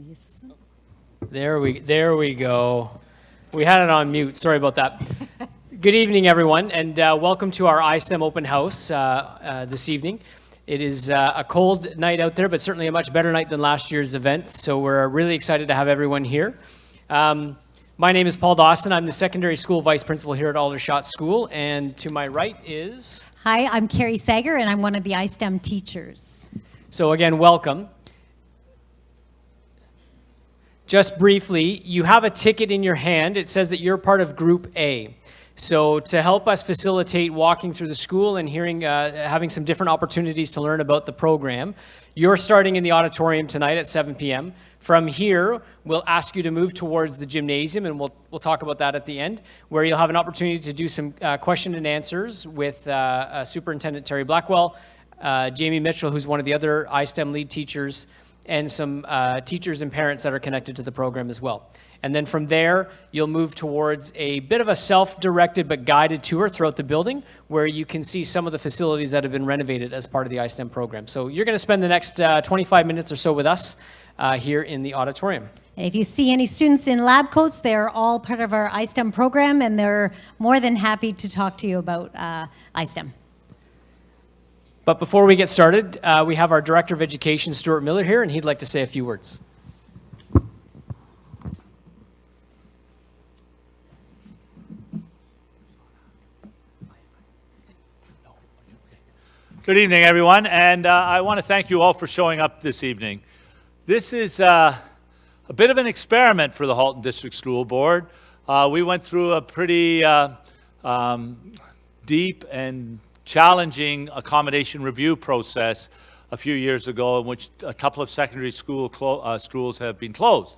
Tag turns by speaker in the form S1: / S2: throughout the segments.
S1: use this one?
S2: There we go. We had it on mute. Sorry about that. Good evening, everyone, and welcome to our ISTEM open house this evening. It is a cold night out there, but certainly a much better night than last year's event, so we're really excited to have everyone here. My name is Paul Dawson. I'm the secondary school vice principal here at Aldershot School, and to my right is...
S1: Hi, I'm Carrie Sager, and I'm one of the ISTEM teachers.
S2: So again, welcome. Just briefly, you have a ticket in your hand. It says that you're part of Group A. So to help us facilitate walking through the school and having some different opportunities to learn about the program, you're starting in the auditorium tonight at 7 p.m. From here, we'll ask you to move towards the gymnasium, and we'll talk about that at the end, where you'll have an opportunity to do some question and answers with Superintendent Terry Blackwell, Jamie Mitchell, who's one of the other ISTEM lead teachers, and some teachers and parents that are connected to the program as well. And then from there, you'll move towards a bit of a self-directed but guided tour throughout the building where you can see some of the facilities that have been renovated as part of the ISTEM program. So you're going to spend the next 25 minutes or so with us here in the auditorium.
S1: If you see any students in lab coats, they're all part of our ISTEM program, and they're more than happy to talk to you about ISTEM.
S2: But before we get started, we have our Director of Education, Stuart Miller, here, and he'd like to say a few words.
S3: Good evening, everyone, and I want to thank you all for showing up this evening. This is a bit of an experiment for the Halton District School Board. We went through a pretty deep and challenging accommodation review process a few years ago in which a couple of secondary schools have been closed.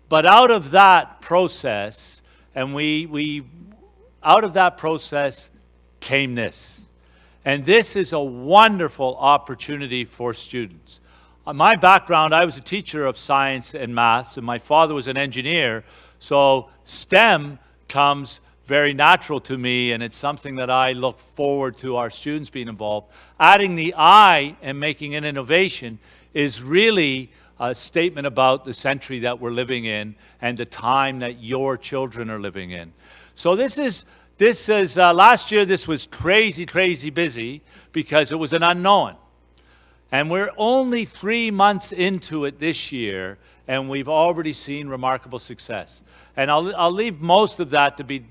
S3: But out of that process, out of that process came this. And this is a wonderful opportunity for students. My background, I was a teacher of science and maths, and my father was an engineer, so STEM comes very natural to me, and it's something that I look forward to our students being involved. Adding the I and making an innovation is really a statement about the century that we're living in and the time that your children are living in. So this is last year this was crazy busy because it was an unknown. And we're only 3 months into it this year, and we've already seen remarkable success. And I'll leave most of that to be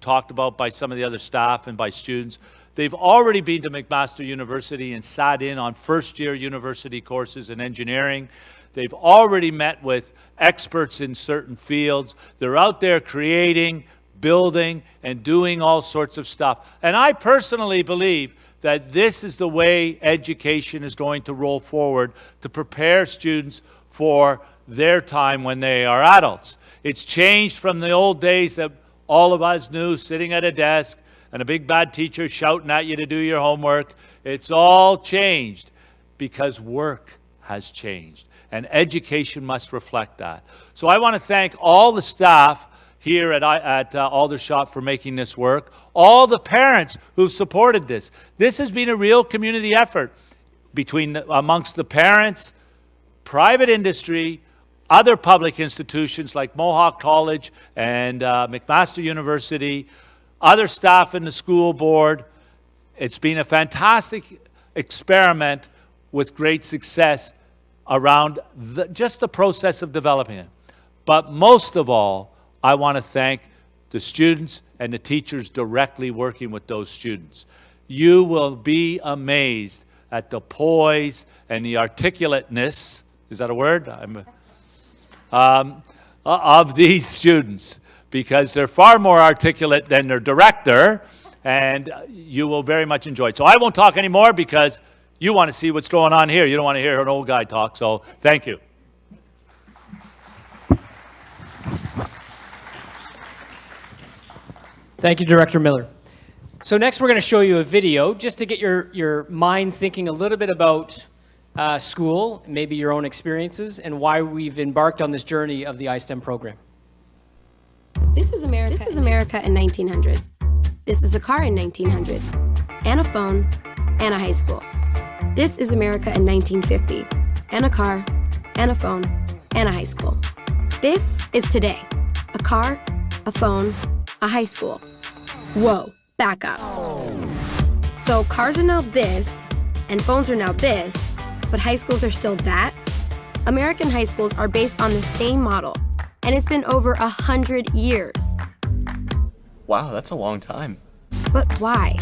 S3: talked about by some of the other staff and by students. They've already been to McMaster University and sat in on first-year university courses in engineering. They've already met with experts in certain fields. They're out there creating, building, and doing all sorts of stuff. And I personally believe that this is the way education is going to roll forward to prepare students for their time when they are adults. It's changed from the old days that all of us knew, sitting at a desk and a big bad teacher shouting at you to do your homework. It's all changed because work has changed, and education must reflect that. So I want to thank all the staff here at Aldershot for making this work, all the parents who've supported this. This has been a real community effort amongst the parents, private industry, other public institutions like Mohawk College and McMaster University, other staff in the school board. It's been a fantastic experiment with great success around just the process of developing it. But most of all, I want to thank the students and the teachers directly working with those students. You will be amazed at the poise and the articulateness, is that a word? Of these students, because they're far more articulate than their director, and you will very much enjoy it. So I won't talk anymore because you want to see what's going on here. You don't want to hear an old guy talk, so thank you.
S2: Thank you, Director Miller. So next we're going to show you a video just to get your mind thinking a little bit about school, maybe your own experiences, and why we've embarked on this journey of the ISTEM program.
S4: This is America in 1900. This is a car in 1900, and a phone, and a high school. This is America in 1950, and a car, and a phone, and a high school. This is today. A car, a phone, a high school. Whoa, back up. So cars are now this, and phones are now this, but high schools are still that? American high schools are based on the same model, and it's been over 100 years.
S5: Wow, that's a long time.
S4: But why?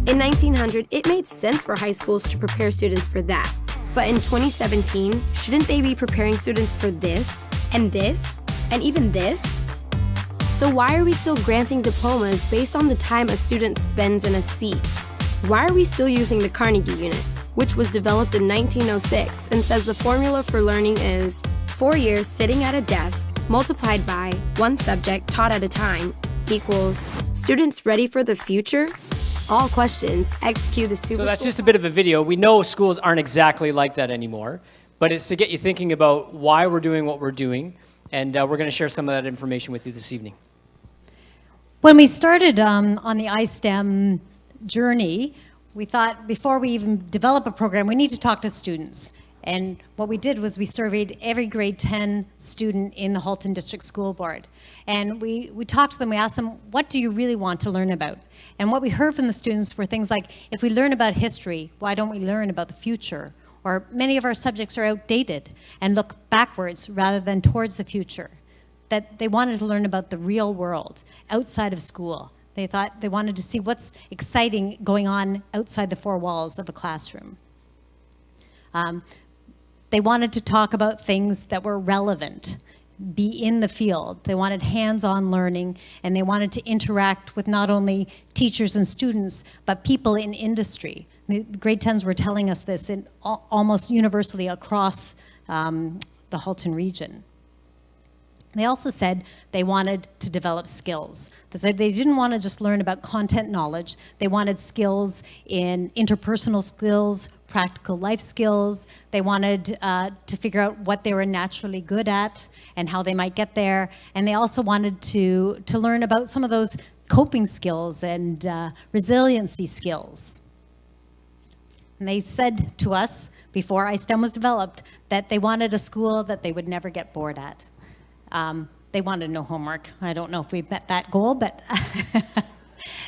S4: In 1900, it made sense for high schools to prepare students for that. But in 2017, shouldn't they be preparing students for this, and even this? So why are we still granting diplomas based on the time a student spends in a seat? Why are we still using the Carnegie unit, which was developed in 1906 and says the formula for learning is 4 years sitting at a desk multiplied by one subject taught at a time equals students ready for the future? All questions, execute the super.
S2: So that's just a bit of a video. We know schools aren't exactly like that anymore, but it's to get you thinking about why we're doing what we're doing, and we're going to share some of that information with you this evening.
S1: When we started on the iSTEM journey, we thought before we even develop a program, we need to talk to students. And what we did was we surveyed every grade 10 student in the Halton District School Board. And we talked to them, we asked them, what do you really want to learn about? And what we heard from the students were things like, if we learn about history, why don't we learn about the future? Or many of our subjects are outdated and look backwards rather than towards the future. That they wanted to learn about the real world outside of school. They thought they wanted to see what's exciting going on outside the four walls of a classroom. They wanted to talk about things that were relevant, be in the field. They wanted hands-on learning, and they wanted to interact with not only teachers and students, but people in industry. The grade 10s were telling us this in almost universally across the Halton region. They also said they wanted to develop skills. They said they didn't want to just learn about content knowledge. They wanted skills in interpersonal skills, practical life skills. They wanted to figure out what they were naturally good at and how they might get there. And they also wanted to learn about some of those coping skills and resiliency skills. And they said to us, before iSTEM was developed, that they wanted a school that they would never get bored at. They wanted no homework. I don't know if we met that goal, but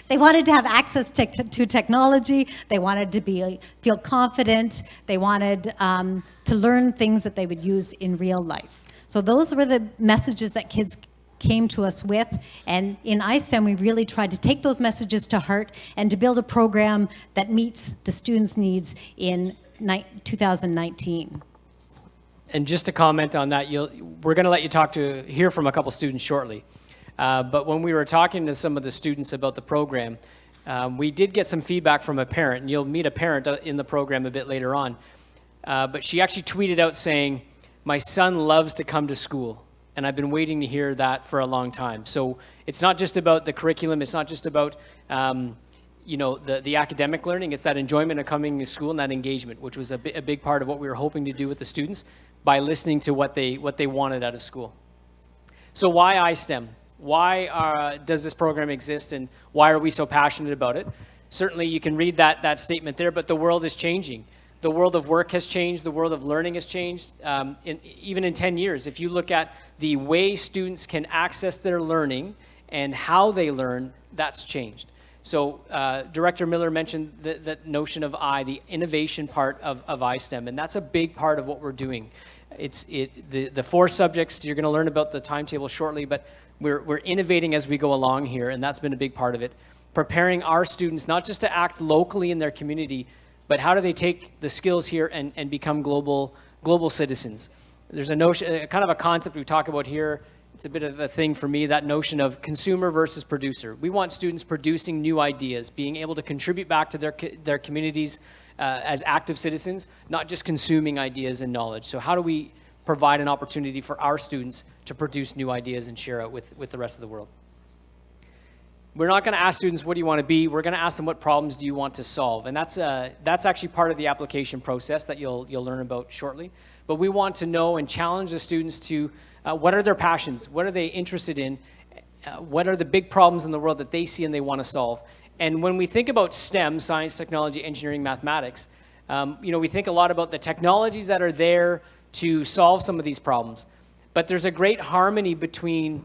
S1: they wanted to have access to technology. They wanted to feel confident. They wanted to learn things that they would use in real life. So those were the messages that kids came to us with. And in iSTEM, we really tried to take those messages to heart and to build a program that meets the students' needs in 2019.
S2: And just to comment on that, we're going to let you hear from a couple students shortly. But when we were talking to some of the students about the program, we did get some feedback from a parent, and you'll meet a parent in the program a bit later on. But she actually tweeted out saying, "My son loves to come to school, and I've been waiting to hear that for a long time." So it's not just about the curriculum, it's not just about the academic learning, it's that enjoyment of coming to school and that engagement, which was a big part of what we were hoping to do with the students by listening to what they wanted out of school. So why iSTEM? Why does this program exist, and why are we so passionate about it? Certainly you can read that statement there, but the world is changing. The world of work has changed, the world of learning has changed, even in 10 years. If you look at the way students can access their learning and how they learn, that's changed. So Director Miller mentioned the notion of the innovation part of iSTEM, and that's a big part of what we're doing. The 4 subjects, you're going to learn about the timetable shortly, but we're innovating as we go along here, and that's been a big part of it. Preparing our students not just to act locally in their community, but how do they take the skills here and become global citizens. There's a notion, kind of a concept we talk about here. It's a bit of a thing for me, that notion of consumer versus producer. We want students producing new ideas, being able to contribute back to their communities as active citizens, not just consuming ideas and knowledge. So how do we provide an opportunity for our students to produce new ideas and share out with the rest of the world? We're not going to ask students, what do you want to be? We're going to ask them, what problems do you want to solve? And that's actually part of the application process that you'll learn about shortly. But we want to know and challenge the students to what are their passions? What are they interested in? What are the big problems in the world that they see and they want to solve? And when we think about STEM, science, technology, engineering, mathematics, we think a lot about the technologies that are there to solve some of these problems. but there's a great harmony between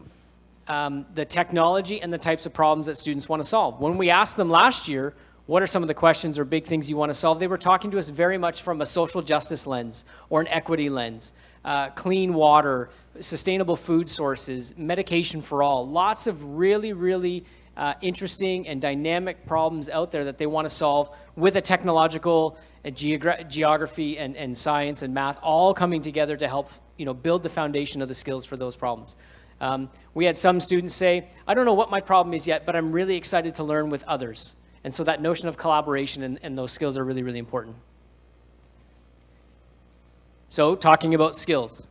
S2: the technology and the types of problems that students want to solve. When we asked them last year, what are some of the questions or big things you want to solve, they were talking to us very much from a social justice lens or an equity lens. Clean water, sustainable food sources, medication for all. Lots of really, really interesting and dynamic problems out there that they want to solve with a technological, geography and science and math all coming together to help build the foundation of the skills for those problems. We had some students say, I don't know what my problem is yet, but I'm really excited to learn with others. And so that notion of collaboration and those skills are really, really important. So talking about skills.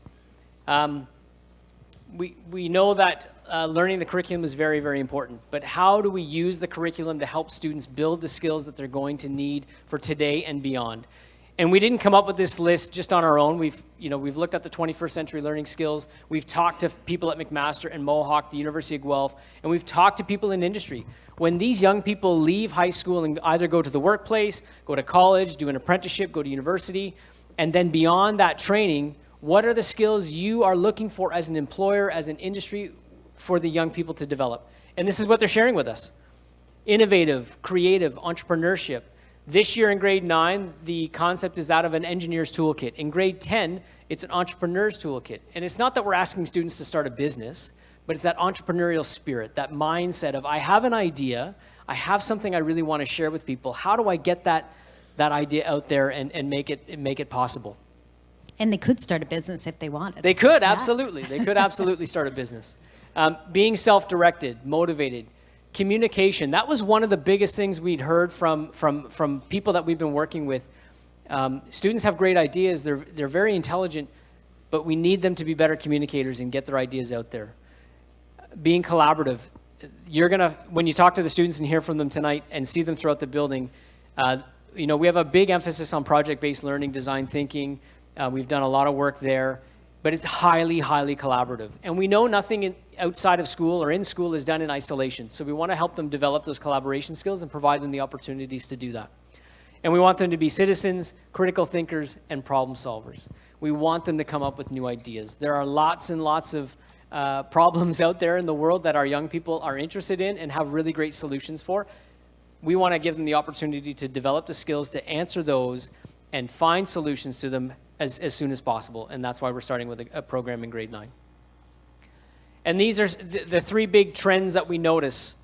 S2: We know that learning the curriculum is very, very important, but how do we use the curriculum to help students build the skills that they're going to need for today and beyond? And we didn't come up with this list just on our own. We've looked at the 21st century learning skills. We've talked to people at McMaster and Mohawk, the University of Guelph, and we've talked to people in industry. When these young people leave high school and either go to the workplace, go to college, do an apprenticeship, go to university, and then beyond that training, what are the skills you are looking for as an employer, as an industry, for the young people to develop? And this is what they're sharing with us. Innovative, creative, entrepreneurship. This year in grade 9, the concept is that of an engineer's toolkit. In grade 10, it's an entrepreneur's toolkit. And it's not that we're asking students to start a business, but it's that entrepreneurial spirit, that mindset of, I have an idea, I have something I really want to share with people. How do I get that idea out there and make it possible?
S1: And they could start a business if they wanted.
S2: They could, absolutely. They could absolutely start a business. Being self-directed, motivated. Communication, that was one of the biggest things we'd heard from people that we've been working with. Students have great ideas, they're very intelligent, but we need them to be better communicators and get their ideas out there. Being collaborative. When you talk to the students and hear from them tonight and see them throughout the building, we have a big emphasis on project-based learning, design thinking. We've done a lot of work there, but it's highly, highly collaborative. And we know nothing outside of school or in school is done in isolation. So we want to help them develop those collaboration skills and provide them the opportunities to do that. And we want them to be citizens, critical thinkers, and problem solvers. We want them to come up with new ideas. There are lots and lots of problems out there in the world that our young people are interested in and have really great solutions for. We want to give them the opportunity to develop the skills to answer those and find solutions to them as soon as possible. And that's why we're starting with a program in grade 9. And these are the three big trends that we notice.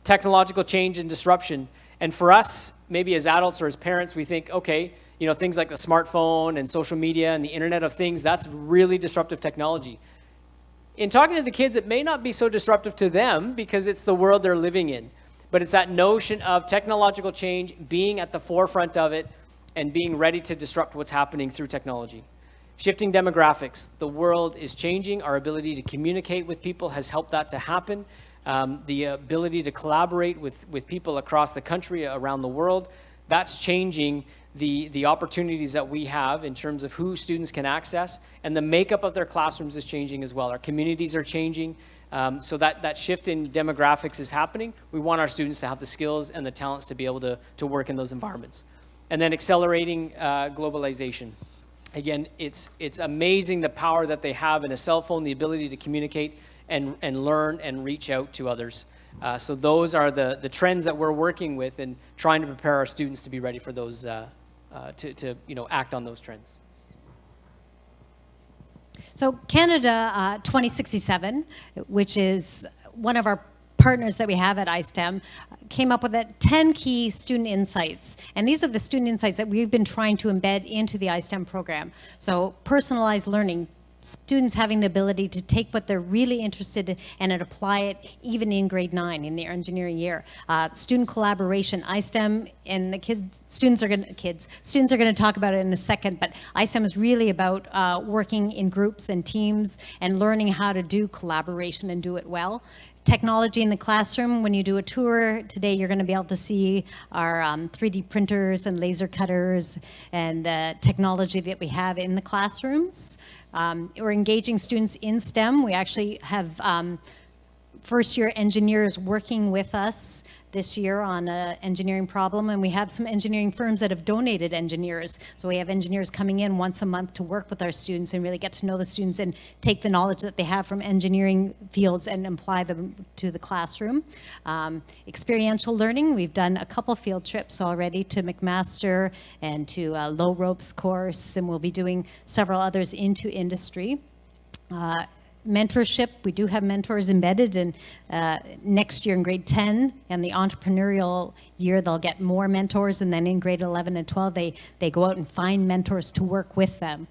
S2: Technological change and disruption. And for us, maybe as adults or as parents, we think, okay, things like the smartphone and social media and the Internet of Things, that's really disruptive technology. In talking to the kids, it may not be so disruptive to them because it's the world they're living in. But it's that notion of technological change, being at the forefront of it, and being ready to disrupt what's happening through technology. Shifting demographics. The world is changing. Our ability to communicate with people has helped that to happen. The ability to collaborate with people across the country, around the world, that's changing the opportunities that we have in terms of who students can access, and the makeup of their classrooms is changing as well. Our communities are changing, so that shift in demographics is happening. We want our students to have the skills and the talents to be able to work in those environments. And then accelerating globalization. Again, it's amazing the power that they have in a cell phone, the ability to communicate and learn and reach out to others. So those are the trends that we're working with and trying to prepare our students to be ready for those, to act on those trends.
S1: So Canada 2067, which is one of our partners that we have at iSTEM, came up with 10 key student insights. And these are the student insights that we've been trying to embed into the iSTEM program. So personalized learning, students having the ability to take what they're really interested in and apply it even in grade 9 in their engineering year. Student collaboration, iSTEM, and students are going to talk about it in a second, but iSTEM is really about working in groups and teams and learning how to do collaboration and do it well. Technology in the classroom. When you do a tour today, you're going to be able to see our 3D printers and laser cutters and the technology that we have in the classrooms. We're engaging students in STEM. We actually have first-year engineers working with us this year on an engineering problem, and we have some engineering firms that have donated engineers. So we have engineers coming in once a month to work with our students and really get to know the students and take the knowledge that they have from engineering fields and apply them to the classroom. Experiential learning, we've done a couple field trips already to McMaster and to Low Ropes course, and we'll be doing several others into industry. Mentorship, we do have mentors embedded in next year in grade 10 and the entrepreneurial year they'll get more mentors, and then in grade 11 and 12 they go out and find mentors to work with them.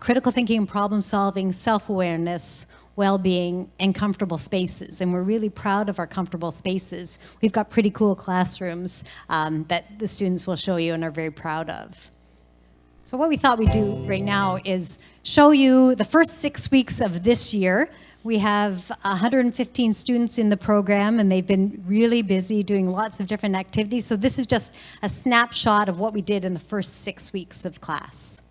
S1: Critical thinking and problem solving, self-awareness, well-being, and comfortable spaces, and we're really proud of our comfortable spaces. We've got pretty cool classrooms that the students will show you and are very proud of. So what we thought we'd do right now is show you the first 6 weeks of this year. We have 115 students in the program, and they've been really busy doing lots of different activities. So this is just a snapshot of what we did in the first 6 weeks of class.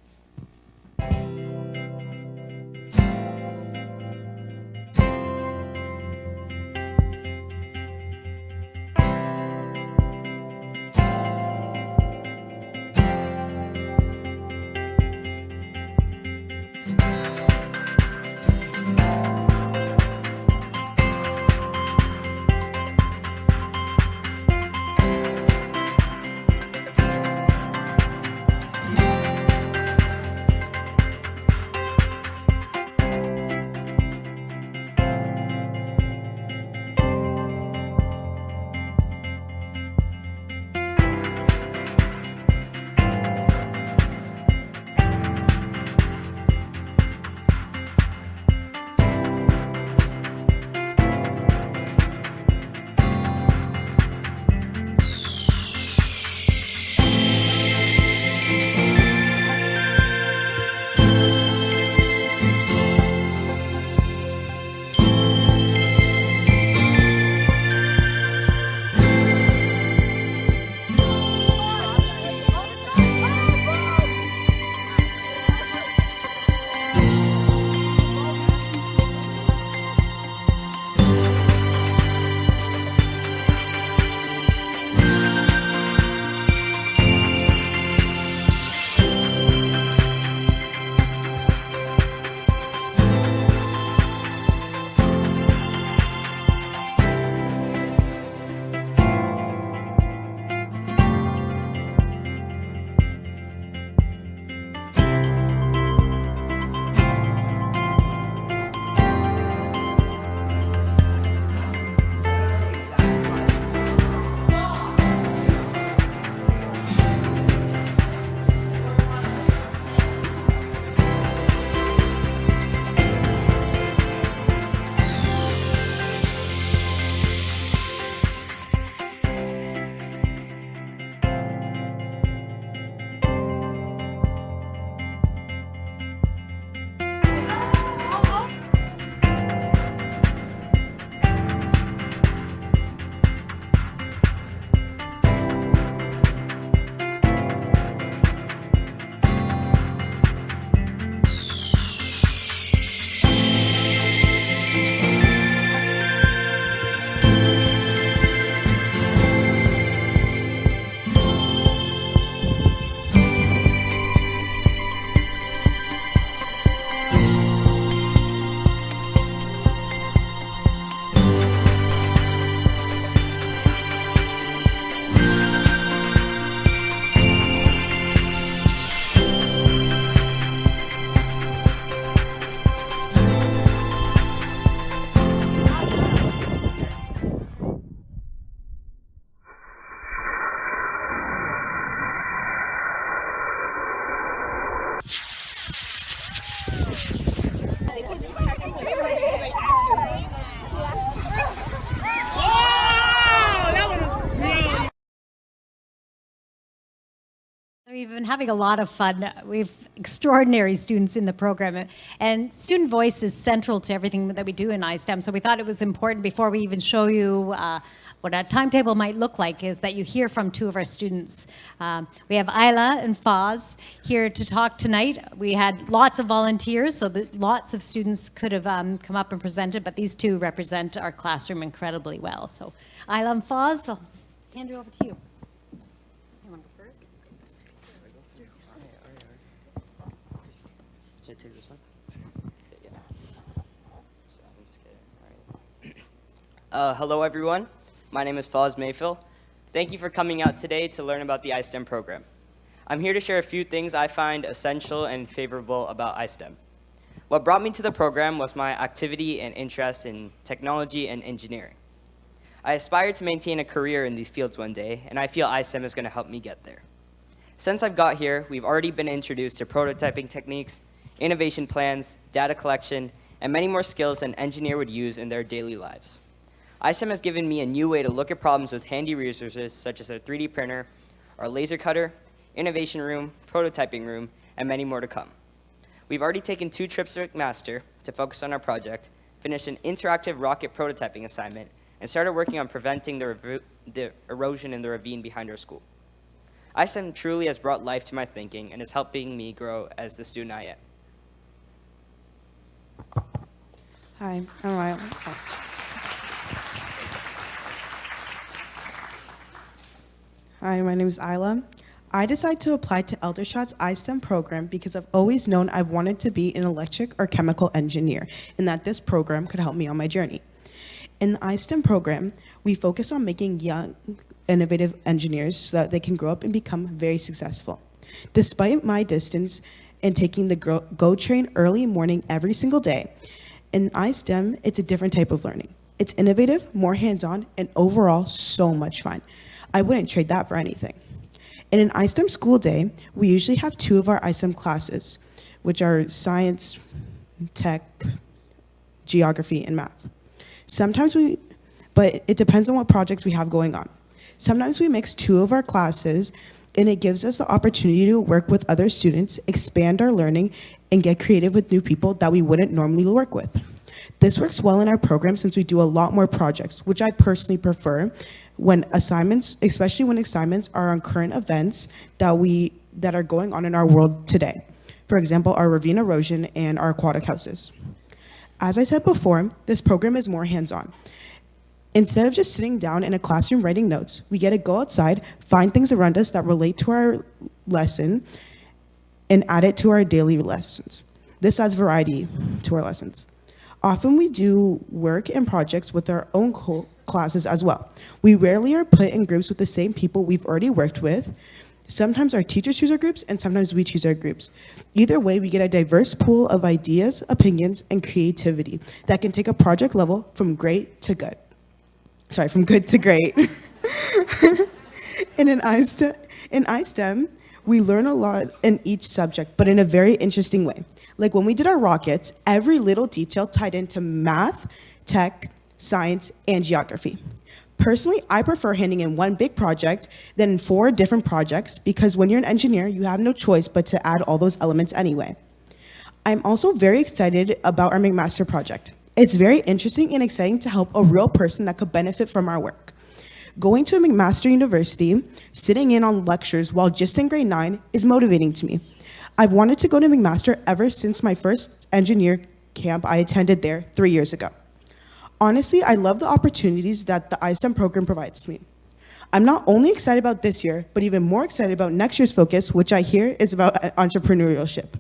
S1: we've been having a lot of fun. We've extraordinary students in the program, and student voice is central to everything that we do in iSTEM. So we thought it was important, before we even show you what a timetable might look like, is that you hear from two of our students. We have Isla and Faz here to talk tonight. We had lots of volunteers, so that lots of students could have come up and presented, but these two represent our classroom incredibly well. So Isla and Faz, I'll hand it over to you. You want to go first?
S6: Should I take this one? Hello, everyone. My name is Faz Mayfield. Thank you for coming out today to learn about the iSTEM program. I'm here to share a few things I find essential and favorable about iSTEM. What brought me to the program was my activity and interest in technology and engineering. I aspire to maintain a career in these fields one day, and I feel iSTEM is going to help me get there. Since I've got here, we've already been introduced to prototyping techniques, innovation plans, data collection, and many more skills an engineer would use in their daily lives. iSTEM has given me a new way to look at problems with handy resources such as our 3D printer, our laser cutter, innovation room, prototyping room, and many more to come. We've already taken 2 trips to McMaster to focus on our project, finished an interactive rocket prototyping assignment, and started working on preventing the erosion in the ravine behind our school. iSTEM truly has brought life to my thinking and is helping me grow as the student I am.
S7: Hi, I'm Riley. Hi, my name is Isla. I decided to apply to Eldershot's iSTEM program because I've always known I wanted to be an electric or chemical engineer, and that this program could help me on my journey. In the iSTEM program, we focus on making young, innovative engineers so that they can grow up and become very successful. Despite my distance and taking the GO train early morning every single day, in iSTEM, it's a different type of learning. It's innovative, more hands-on, and overall so much fun. I wouldn't trade that for anything. In an iSTEM school day, we usually have 2 of our iSTEM classes, which are science, tech, geography, and math. But it depends on what projects we have going on. Sometimes we mix 2 of our classes, and it gives us the opportunity to work with other students, expand our learning, and get creative with new people that we wouldn't normally work with. This works well in our program since we do a lot more projects, which I personally prefer when assignments, especially when assignments are on current events that are going on in our world today. For example, our ravine erosion and our aquatic houses. As I said before, this program is more hands-on. Instead of just sitting down in a classroom writing notes, we get to go outside, find things around us that relate to our lesson, and add it to our daily lessons. This adds variety to our lessons. Often we do work and projects with our own classes as well. We rarely are put in groups with the same people we've already worked with. Sometimes our teachers choose our groups, and sometimes we choose our groups. Either way, we get a diverse pool of ideas, opinions, and creativity that can take a project level from great to good. Sorry, from good to great. In iSTEM, we learn a lot in each subject, but in a very interesting way. Like when we did our rockets, every little detail tied into math, tech, science, and geography. Personally, I prefer handing in one big project than 4 different projects because when you're an engineer, you have no choice but to add all those elements anyway. I'm also very excited about our McMaster project. It's very interesting and exciting to help a real person that could benefit from our work. Going to McMaster University, sitting in on lectures while just in grade 9 is motivating to me. I've wanted to go to McMaster ever since my first engineer camp I attended there 3 years ago. Honestly, I love the opportunities that the iSTEM program provides me. I'm not only excited about this year, but even more excited about next year's focus, which I hear is about entrepreneurship.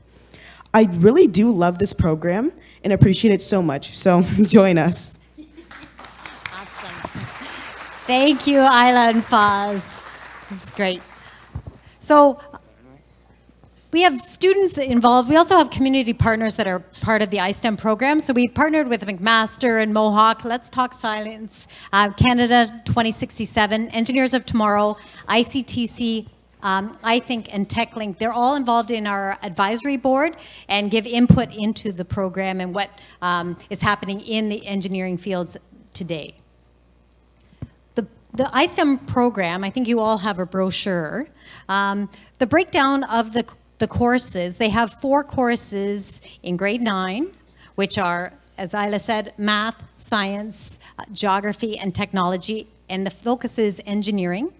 S7: I really do love this program and appreciate it so much, so join us.
S1: Awesome. Thank you, Isla and Faz. That's great. So we have students involved. We also have community partners that are part of the iSTEM program. So we partnered with McMaster and Mohawk, Let's Talk Science, Canada 2067, Engineers of Tomorrow, ICTC, I Think, and TechLink. They're all involved in our advisory board and give input into the program and what is happening in the engineering fields today. The the iSTEM program, I think you all have a brochure. The breakdown of the courses, they have 4 courses in grade 9, which are, as Isla said, math, science, geography, and technology, and the focus is engineering.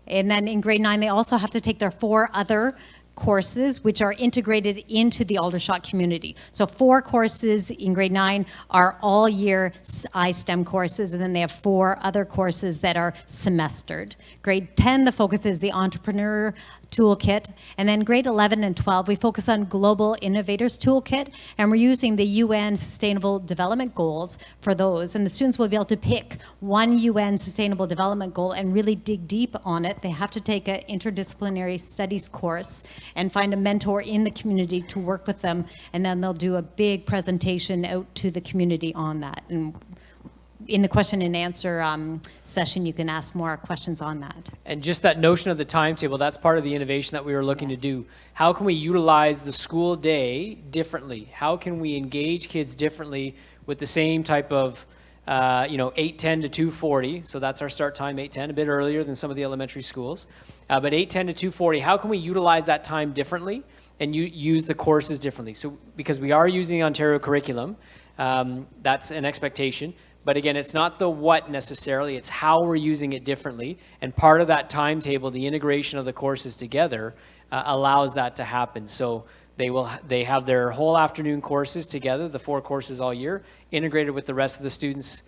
S1: And then in grade 9, they also have to take their 4 other courses, which are integrated into the Aldershot community. So 4 courses in grade 9 are all year iSTEM courses, and then they have 4 other courses that are semestered. Grade 10, the focus is the entrepreneur toolkit, and then grade 11 and 12, we focus on global innovators toolkit, and we're using the UN Sustainable Development Goals for those, and the students will be able to pick one UN Sustainable Development Goal and really dig deep on it. They have to take an interdisciplinary studies course and find a mentor in the community to work with them, and then they'll do a big presentation out to the community on that. And in the question and answer session, you can ask more questions on that.
S2: And just that notion of the timetable, that's part of the innovation that we were looking to do. How can we utilize the school day differently? How can we engage kids differently with the same type of 8:10 to 2:40, so that's our start time, 8:10, a bit earlier than some of the elementary schools. But 8:10 to 2:40, how can we utilize that time differently and use the courses differently? So because we are using the Ontario curriculum, that's an expectation. But again, it's not the what necessarily, it's how we're using it differently. And part of that timetable, the integration of the courses together, allows that to happen. So they have their whole afternoon courses together, the 4 courses all year, integrated with the rest of the students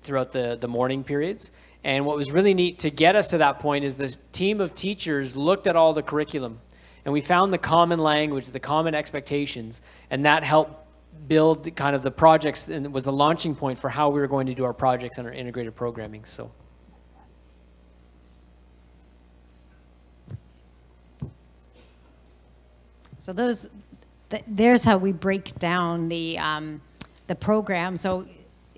S2: throughout the morning periods. And what was really neat to get us to that point is this team of teachers looked at all the curriculum, and we found the common language, the common expectations, and that helped build kind of the projects, and it was a launching point for how we were going to do our projects and our integrated programming.
S1: So there's how we break down the program. So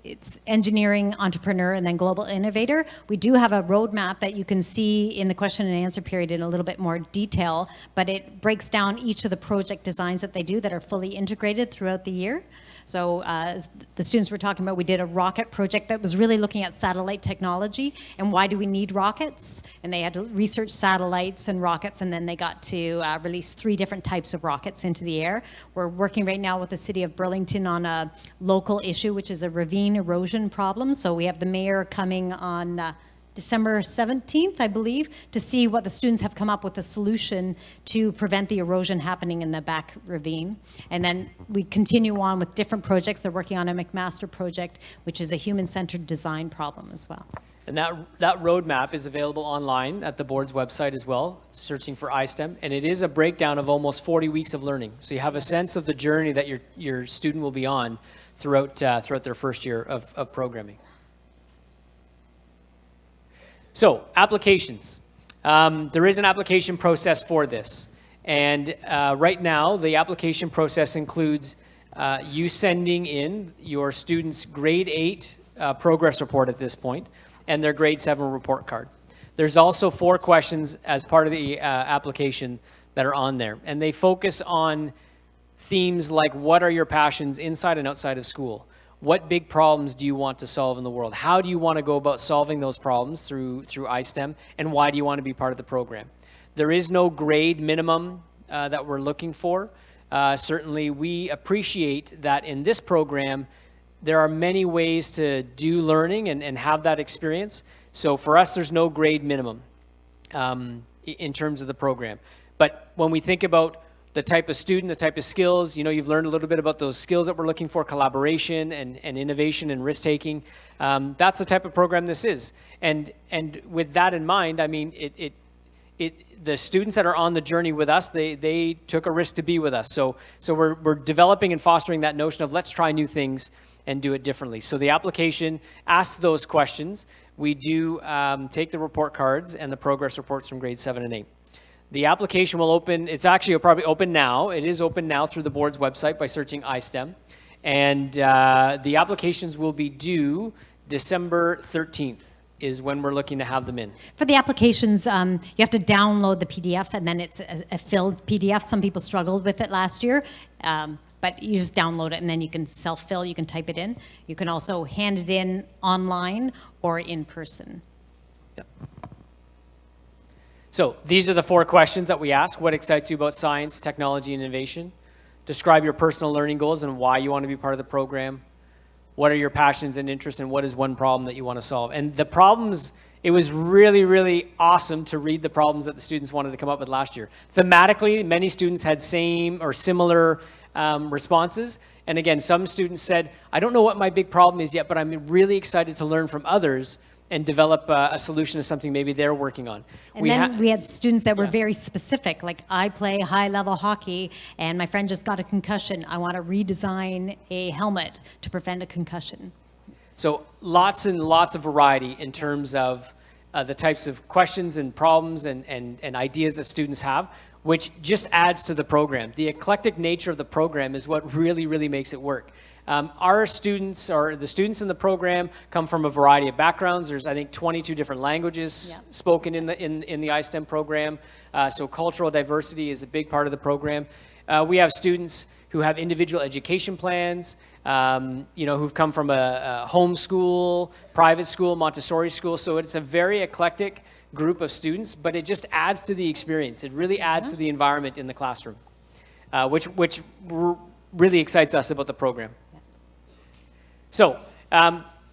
S1: it's engineering, entrepreneur, and then global innovator. We do have a roadmap that you can see in the question and answer period in a little bit more detail, but it breaks down each of the project designs that they do that are fully integrated throughout the year. So as the students were talking about, we did a rocket project that was really looking at satellite technology and why do we need rockets? And they had to research satellites and rockets, and then they got to release 3 different types of rockets into the air. We're working right now with the city of Burlington on a local issue, which is a ravine erosion problem. So we have the mayor coming on December 17th, I believe, to see what the students have come up with a solution to prevent the erosion happening in the back ravine. And then we continue on with different projects. They're working on a McMaster project, which is a human-centered design problem as well.
S2: And that roadmap is available online at the board's website as well, searching for iSTEM. And it is a breakdown of almost 40 weeks of learning. So you have a sense of the journey that your student will be on throughout their first year of programming. So, applications. There is an application process for this. And right now, the application process includes you sending in your student's grade 8 progress report at this point, and their grade 7 report card. There's also 4 questions as part of the application that are on there. And they focus on themes like, what are your passions inside and outside of school? What big problems do you want to solve in the world? How do you want to go about solving those problems through iSTEM? And why do you want to be part of the program? There is no grade minimum that we're looking for. Certainly, we appreciate that in this program, there are many ways to do learning and have that experience. So for us, there's no grade minimum in terms of the program. But when we think about the type of student, the type of skills, you've learned a little bit about those skills that we're looking for, collaboration and innovation and risk-taking. That's the type of program this is. And with that in mind, I mean, the students that are on the journey with us, they took a risk to be with us. So we're developing and fostering that notion of let's try new things and do it differently. So the application asks those questions. We do take the report cards and the progress reports from grades 7 and 8. The application will open, it's actually probably open now. It is open now through the board's website by searching iSTEM. And the applications will be due December 13th is when we're looking to have them in.
S1: For the applications, you have to download the PDF, and then it's a filled PDF. Some people struggled with it last year, but you just download it, and then you can self-fill, you can type it in. You can also hand it in online or in person.
S2: So these are the 4 questions that we ask. What excites you about science, technology, and innovation? Describe your personal learning goals and why you want to be part of the program. What are your passions and interests, and what is one problem that you want to solve? And the problems, it was really, really awesome to read the problems that the students wanted to come up with last year. Thematically, many students had same or similar responses. And again, some students said, I don't know what my big problem is yet, but I'm really excited to learn from others and develop a solution to something maybe they're working on.
S1: And then we had students that were very specific, like I play high-level hockey and my friend just got a concussion. I want to redesign a helmet to prevent a concussion.
S2: So lots and lots of variety in terms of the types of questions and problems and ideas that students have, which just adds to the program. The eclectic nature of the program is what really, really makes it work. Our students, or the students in the program, come from a variety of backgrounds. There's, I think, 22 different languages spoken in the iSTEM program. So cultural diversity is a big part of the program. We have students who have individual education plans, who've come from a home school, private school, Montessori school. So it's a very eclectic group of students, but it just adds to the experience. It really adds to the environment in the classroom, which really excites us about the program. So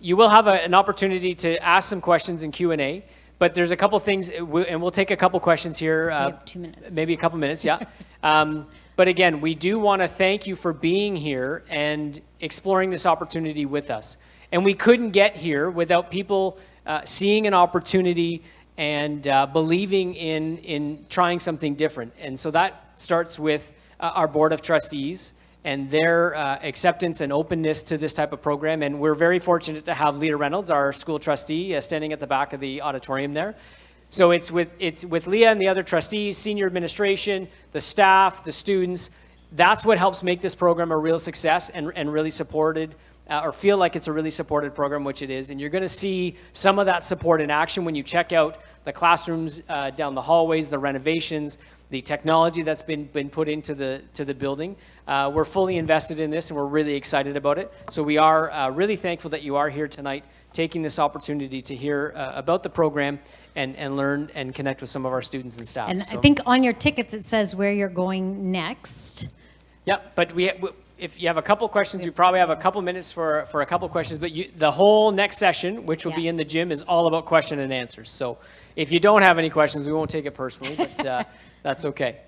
S2: you will have an opportunity to ask some questions in Q&A, but there's a couple things, and we'll take a couple questions here.
S1: We have 2 minutes.
S2: Maybe a couple minutes, yeah. But again, we do want to thank you for being here and exploring this opportunity with us. And we couldn't get here without people seeing an opportunity and believing in trying something different. And so that starts with our Board of Trustees and their acceptance and openness to this type of program. And we're very fortunate to have Leah Reynolds, our school trustee, standing at the back of the auditorium there. So it's with Leah and the other trustees, senior administration, the staff, the students. That's what helps make this program a real success and really supported, or feel like it's a really supported program, which it is. And you're going to see some of that support in action when you check out the classrooms down the hallways, the renovations, the technology that's been put into the building. We're fully invested in this, and we're really excited about it. So we are really thankful that you are here tonight, taking this opportunity to hear about the program and learn and connect with some of our students and staff.
S1: And I think on your tickets it says where you're going next.
S2: Yeah, but if you have a couple questions, we probably have a couple minutes for a couple questions, but the whole next session, which will be in the gym, is all about question and answers. So if you don't have any questions, we won't take it personally, but that's okay.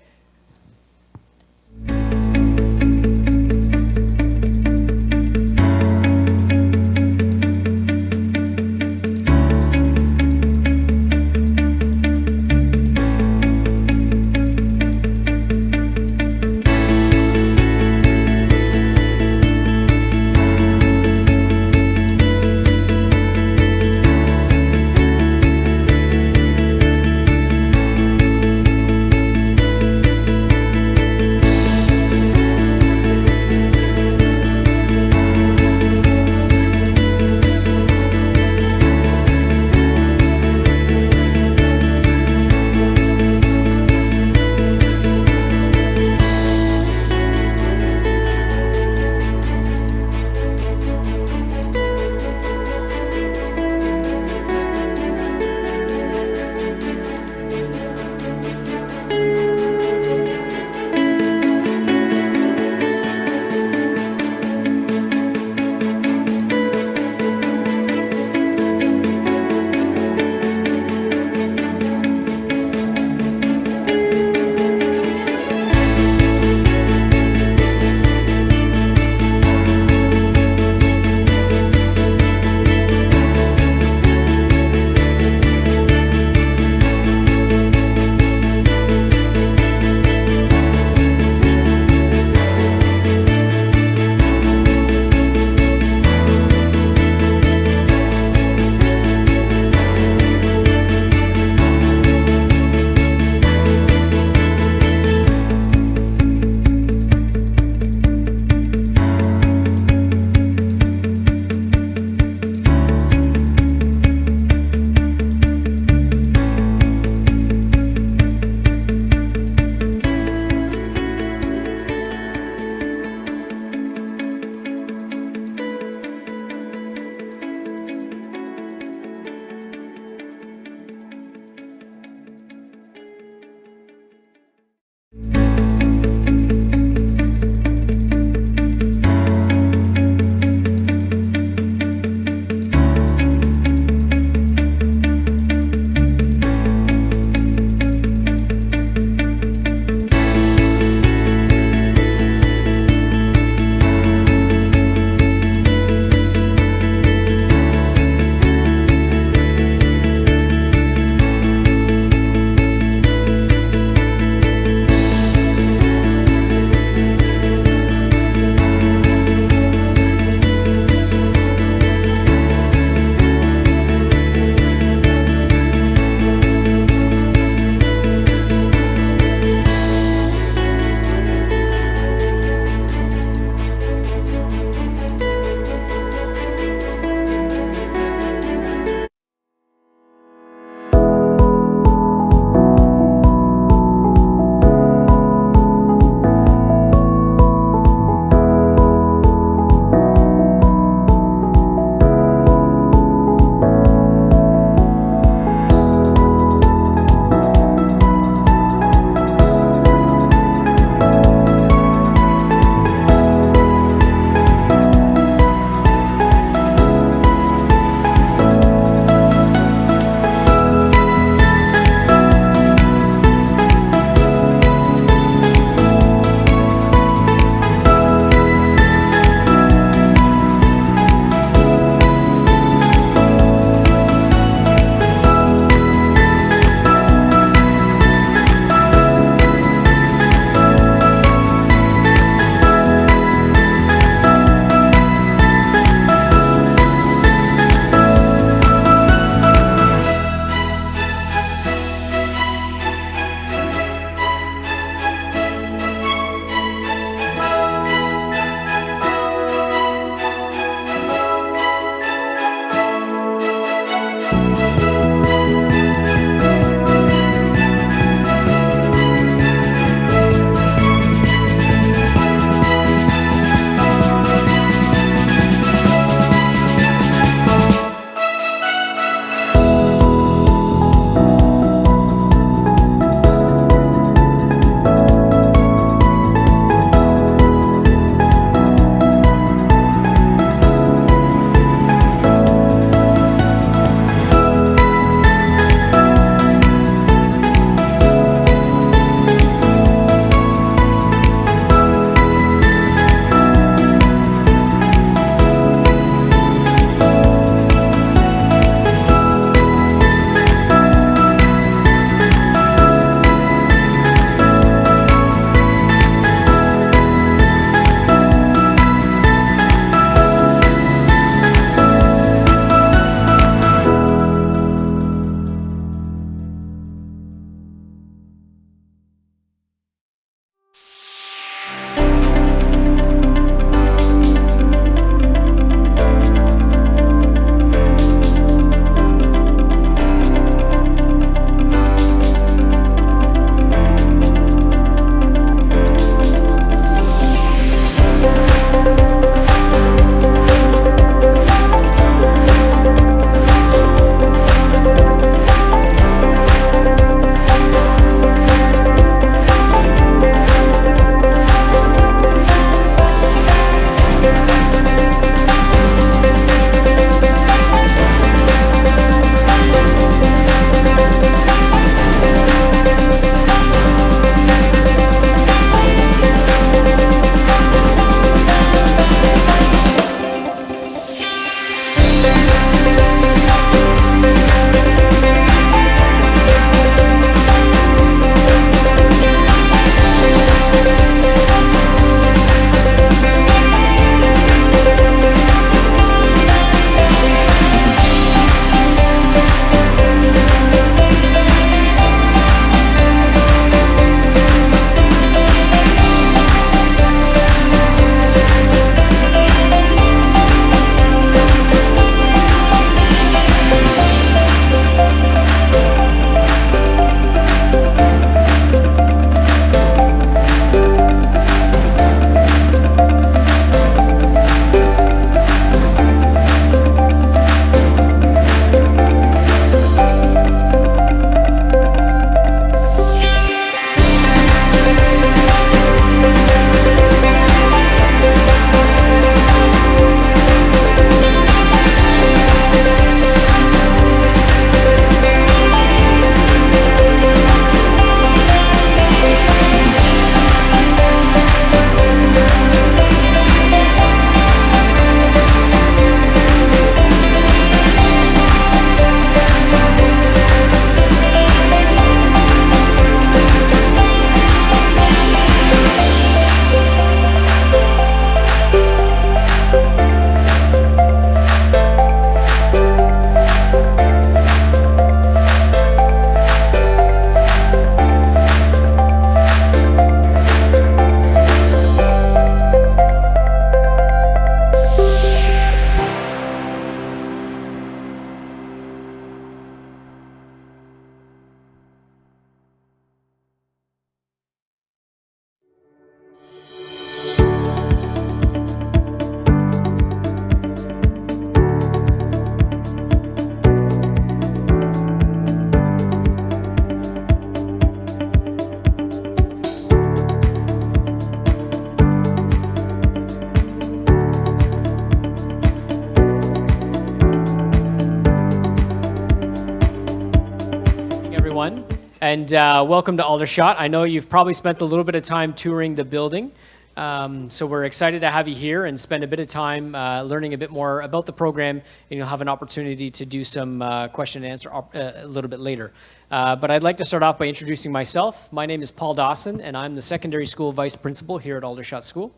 S2: And welcome to Aldershot. I know you've probably spent a little bit of time touring the building. So we're excited to have you here and spend a bit of time learning a bit more about the program, and you'll have an opportunity to do some question and answer a little bit later. But I'd like to start off by introducing myself. My name is Paul Dawson, and I'm the secondary school vice principal here at Aldershot School.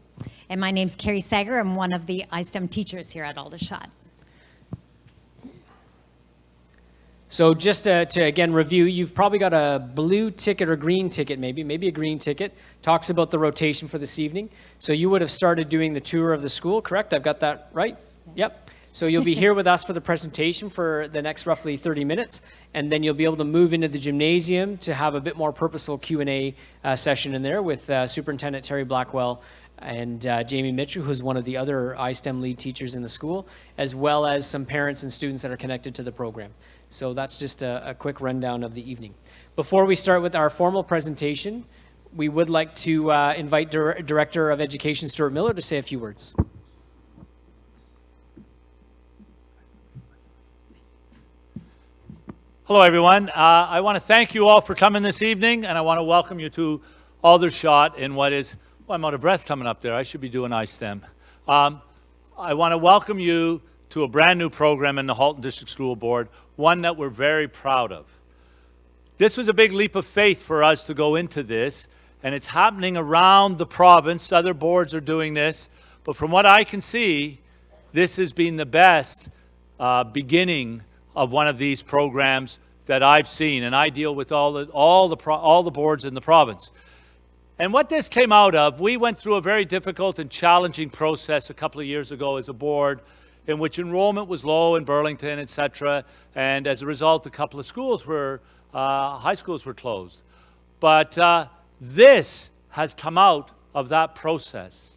S1: And my name's Carrie Sager. I'm one of the iSTEM teachers here at Aldershot.
S2: So just to again review, you've probably got a blue ticket or green ticket, maybe a green ticket. Talks about the rotation for this evening. So you would have started doing the tour of the school, correct? I've got that right? Yep. So you'll be here with us for the presentation for the next roughly 30 minutes, and then you'll be able to move into the gymnasium to have a bit more purposeful Q&A session in there with Superintendent Terry Blackwell and Jamie Mitchell, who's one of the other iSTEM lead teachers in the school, as well as some parents and students that are connected to the program. So that's just a quick rundown of the evening. Before we start with our formal presentation, we would like to invite Director of Education Stuart Miller to say a few words.
S3: Hello, everyone. I want to thank you all for coming this evening, and I want to welcome you to Aldershot in what is, well, I'm out of breath coming up there. I should be doing iSTEM. I want to welcome you to a brand new program in the Halton District School Board, one that we're very proud of. This was a big leap of faith for us to go into this, and it's happening around the province. Other boards are doing this, but from what I can see, this has been the best beginning of one of these programs that I've seen, and I deal with all the boards in the province. And what this came out of, we went through a very difficult and challenging process a couple of years ago as a board, in which enrollment was low in Burlington, etc., and as a result, a couple of schools were, high schools were closed. But this has come out of that process,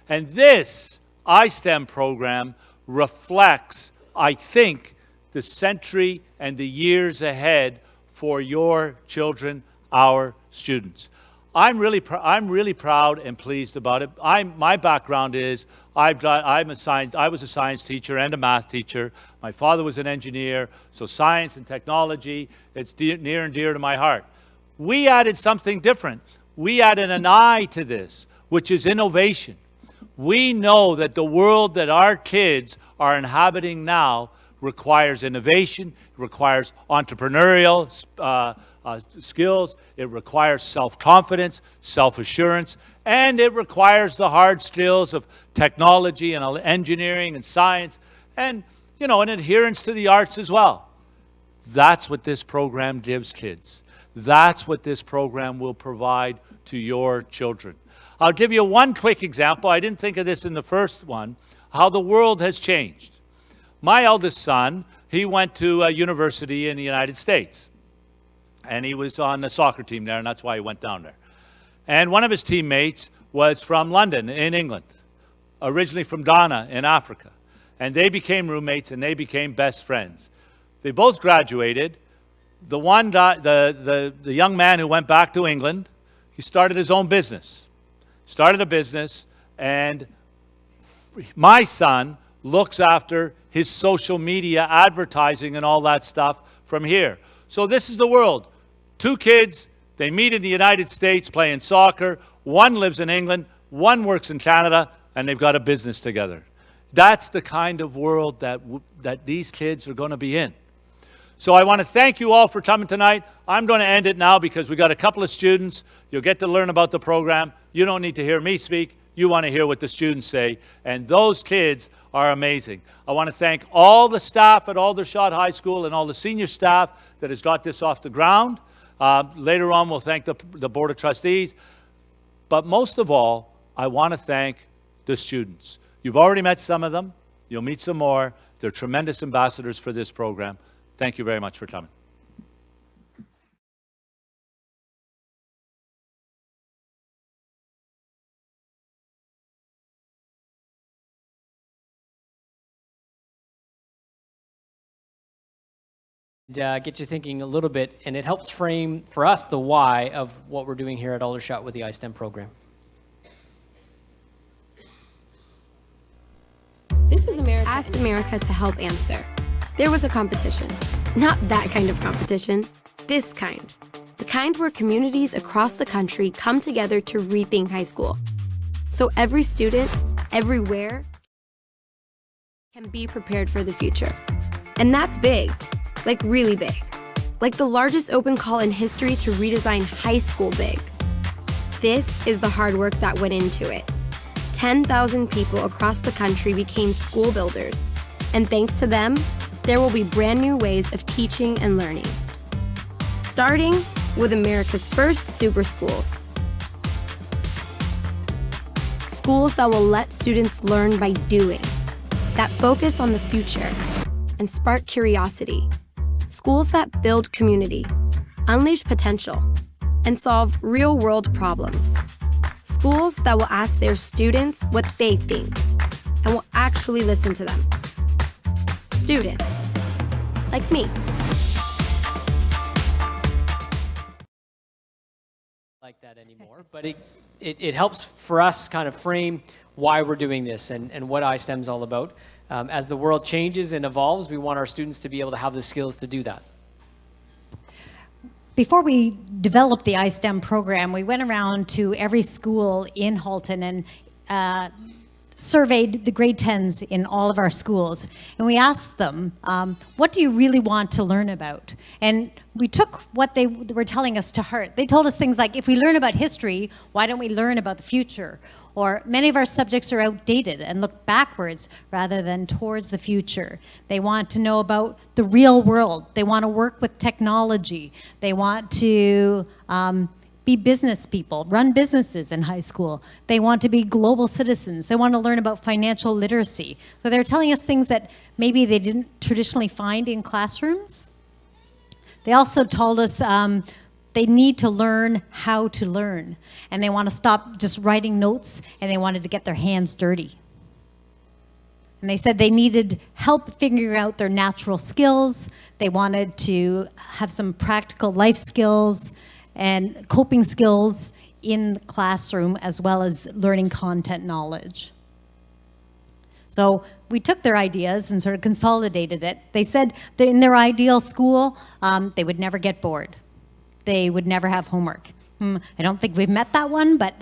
S3: and this iSTEM program reflects, I think, the century and the years ahead for your children, our students. I'm really proud and pleased about it. My background is I was a science teacher and a math teacher. My father was an engineer, so science and technology, it's near and dear to my heart. We added something different. We added an I to this, which is innovation. We know that the world that our kids are inhabiting now requires innovation, requires entrepreneurial skills, it requires self-confidence, self-assurance, and it requires the hard skills of technology and engineering and science, and, you know, an adherence to the arts as well. That's what this program gives kids. That's what this program will provide to your children. I'll give you one quick example. I didn't think of this in the first one, how the world has changed. My eldest son, he went to a university in the United States. And he was on the soccer team there, and that's why he went down there. And one of his teammates was from London in England, originally from Ghana in Africa. And they became roommates, and they became best friends. They both graduated. The young man who went back to England, he started his own business. Started a business, and my son looks after his social media advertising and all that stuff from here. So this is the world. Two kids, they meet in the United States playing soccer. One lives in England, one works in Canada, and they've got a business together. That's the kind of world that these kids are going to be in. So I want to thank you all for coming tonight. I'm going to end it now because we got a couple of students. You'll get to learn about the program. You don't need to hear me speak. You want to hear what the students say. And those kids are amazing. I want to thank all the staff at Aldershot High School and all the senior staff that has got this off the ground. Later on, we'll thank the Board of Trustees. But most of all, I want to thank the students. You've already met some of them. You'll meet some more. They're tremendous ambassadors for this program. Thank you very much for coming.
S2: Get you thinking a little bit, and it helps frame for us the why of what we're doing here at Aldershot with the iSTEM program.
S4: This is America. Asked America to help answer. There was a competition. Not that kind of competition. This kind. The kind where communities across the country come together to rethink high school. So every student, everywhere, can be prepared for the future. And that's big, like really big. Like the largest open call in history to redesign high school big. This is the hard work that went into it. 10,000 people across the country became school builders. And thanks to them, there will be brand new ways of teaching and learning. Starting with America's first super schools. Schools that will let students learn by doing, that focus on the future and spark curiosity. Schools that build community, unleash potential, and solve real-world problems. Schools that will ask their students what they think and will actually listen to them. Students, like me.
S2: Like that anymore, but it helps for us kind of frame why we're doing this and what iSTEM's all about. As the world changes and evolves, we want our students to be able to have the skills to do that.
S1: Before we developed the iSTEM program, we went around to every school in Halton and surveyed the grade 10s in all of our schools. And we asked them, what do you really want to learn about? And we took what they were telling us to heart. They told us things like, if we learn about history, why don't we learn about the future? Or many of our subjects are outdated and look backwards rather than towards the future. They want to know about the real world. They want to work with technology. They want to be business people, run businesses in high school. They want to be global citizens. They want to learn about financial literacy. So they're telling us things that maybe they didn't traditionally find in classrooms. They also told us they need to learn how to learn. And they want to stop just writing notes, and they wanted to get their hands dirty. And they said they needed help figuring out their natural skills. They wanted to have some practical life skills and coping skills in the classroom, as well as learning content knowledge. So we took their ideas and sort of consolidated it. They said that in their ideal school, they would never get bored. They would never have homework. I don't think we've met that one, but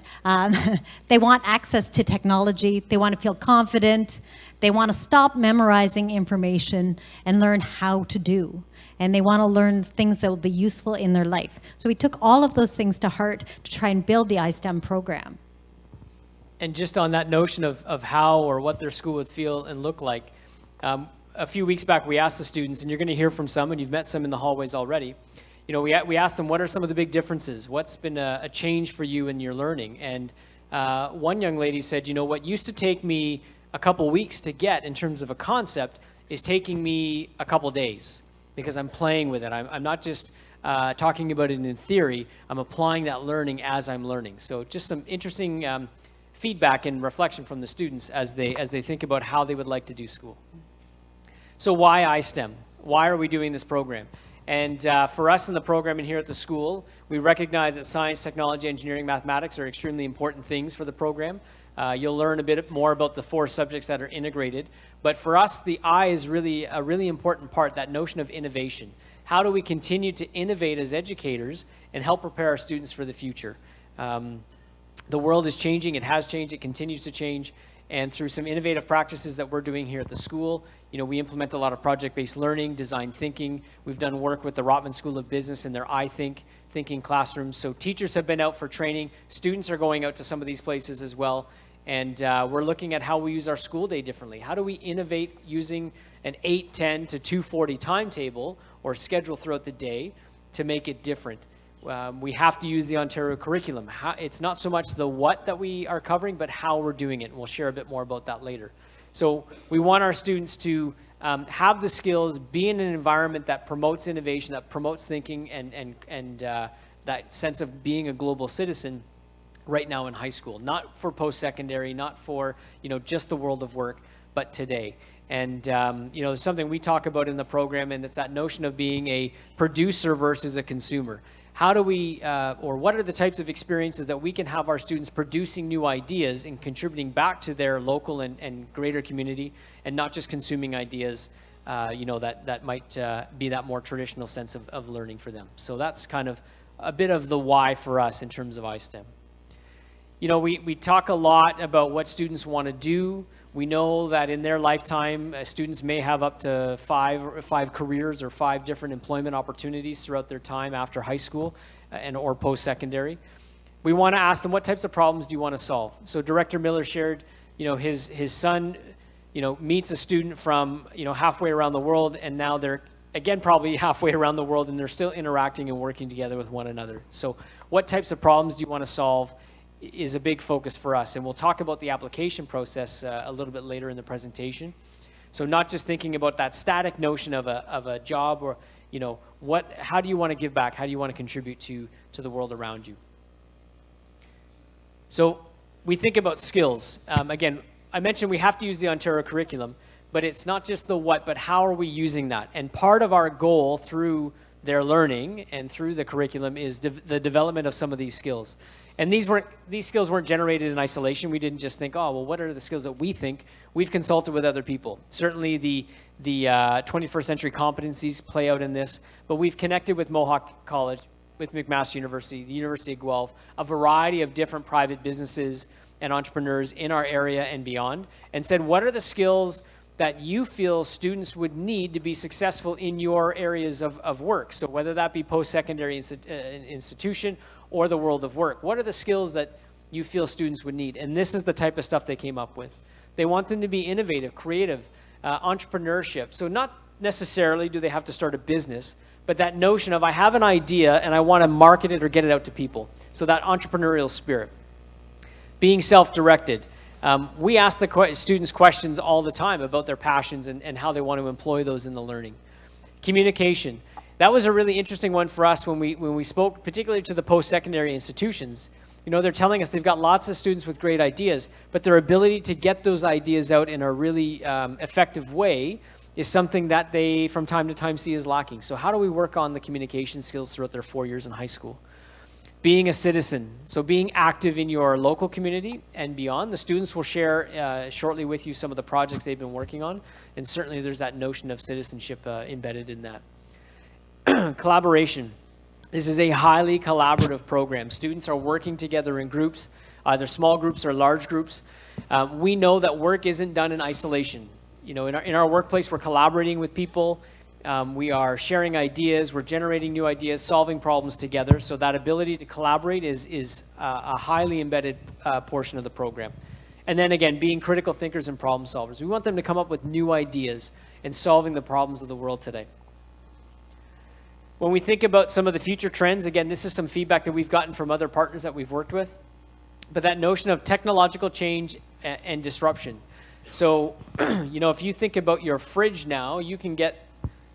S1: they want access to technology. They want to feel confident. They want to stop memorizing information and learn how to do. And they want to learn things that will be useful in their life. So we took all of those things to heart to try and build the iSTEM program.
S2: And just on that notion of how or what their school would feel and look like, a few weeks back we asked the students, and you're going to hear from some, and you've met some in the hallways already. You know, we asked them, what are some of the big differences? What's been a change for you in your learning? And one young lady said, you know, what used to take me a couple weeks to get in terms of a concept is taking me a couple days, because I'm playing with it. I'm not just talking about it in theory, I'm applying that learning as I'm learning. So just some interesting feedback and reflection from the students as they think about how they would like to do school. So why iSTEM? Why are we doing this program? And for us in the program and here at the school, we recognize that science, technology, engineering, mathematics are extremely important things for the program. You'll learn a bit more about the 4 subjects that are integrated. But for us, the I is really a really important part, that notion of innovation. How do we continue to innovate as educators and help prepare our students for the future? The world is changing, it has changed, it continues to change. And through some innovative practices that we're doing here at the school, you know, we implement a lot of project-based learning, design thinking. We've done work with the Rotman School of Business in their thinking classrooms. So teachers have been out for training. Students are going out to some of these places as well. And we're looking at how we use our school day differently. How do we innovate using an 8:10 to 2:40 timetable or schedule throughout the day to make it different? We have to use the Ontario curriculum. It's not so much the what that we are covering, but how we're doing it. And we'll share a bit more about that later. So we want our students to have the skills, be in an environment that promotes innovation, that promotes thinking, and that sense of being a global citizen right now in high school. Not for post-secondary, not for, you know, just the world of work, but today. And, you know, something we talk about in the program, and it's that notion of being a producer versus a consumer. How do we, or what are the types of experiences that we can have our students producing new ideas and contributing back to their local and greater community, and not just consuming ideas, you know, that might be that more traditional sense of learning for them. So that's kind of a bit of the why for us in terms of iSTEM. You know, we talk a lot about what students want to do. We know that in their lifetime, students may have up to five careers or 5 different employment opportunities throughout their time after high school or post-secondary. We want to ask them, what types of problems do you want to solve? So Director Miller shared, you know, his son, you know, meets a student from, you know, halfway around the world, and now they're, again, probably halfway around the world, and they're still interacting and working together with one another. So what types of problems do you want to solve is a big focus for us. And we'll talk about the application process a little bit later in the presentation. So not just thinking about that static notion of a job, or, you know, how do you want to give back? How do you want to contribute to the world around you? So we think about skills. Again, I mentioned we have to use the Ontario curriculum, but it's not just the what, but how are we using that? And part of our goal through their learning and through the curriculum is the development of some of these skills. And these skills weren't generated in isolation. We didn't just think, oh, well, what are the skills that we think? We've consulted with other people. Certainly the 21st century competencies play out in this, but we've connected with Mohawk College, with McMaster University, the University of Guelph, a variety of different private businesses and entrepreneurs in our area and beyond, and said, what are the skills that you feel students would need to be successful in your areas of work? So whether that be post-secondary institution or the world of work, what are the skills that you feel students would need? And this is the type of stuff they came up with. They want them to be innovative, creative, entrepreneurship. So not necessarily do they have to start a business, but that notion of, I have an idea and I want to market it or get it out to people. So that entrepreneurial spirit. Being self-directed. We ask the students questions all the time about their passions and how they want to employ those in the learning. Communication. That was a really interesting one for us when we spoke, particularly to the post-secondary institutions. You know, they're telling us they've got lots of students with great ideas, but their ability to get those ideas out in a really effective way is something that they, from time to time, see as lacking. So how do we work on the communication skills throughout their 4 years in high school? Being a citizen, so being active in your local community and beyond. The students will share shortly with you some of the projects they've been working on, and certainly there's that notion of citizenship embedded in that. Collaboration. This is a highly collaborative program. Students are working together in groups, either small groups or large groups. We know that work isn't done in isolation. You know, in our workplace, we're collaborating with people. We are sharing ideas, we're generating new ideas, solving problems together. So that ability to collaborate is a highly embedded portion of the program. And then again, being critical thinkers and problem solvers. We want them to come up with new ideas and solving the problems of the world today. When we think about some of the future trends, again, this is some feedback that we've gotten from other partners that we've worked with, but that notion of technological change and disruption. So, you know, if you think about your fridge now, you can get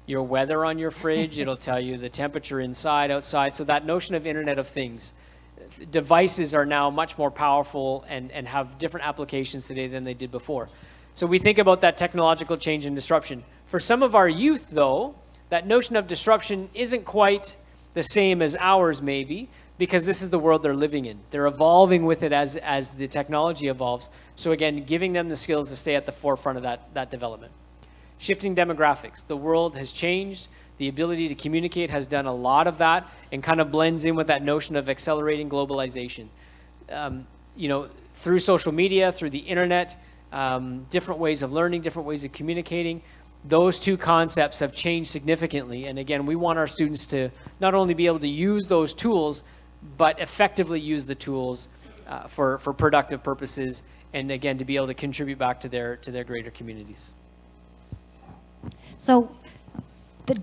S2: your weather on your fridge. It'll tell you the temperature inside, outside. So that notion of Internet of Things. Devices are now much more powerful and have different applications today than they did before. So we think about that technological change and disruption. For some of our youth, though, that notion of disruption isn't quite the same as ours, maybe, because this is the world they're living in. They're evolving with it as the technology evolves. So again, giving them the skills to stay at the forefront of that development. Shifting demographics. The world has changed. The ability to communicate has done a lot of that and kind of blends in with that notion of accelerating globalization. You know, through social media, through the internet, different ways of learning, different ways of communicating. Those two concepts have changed significantly. And again, we want our students to not only be able to use those tools, but effectively use the tools for productive purposes, and again, to be able to contribute back to their greater communities.
S1: So the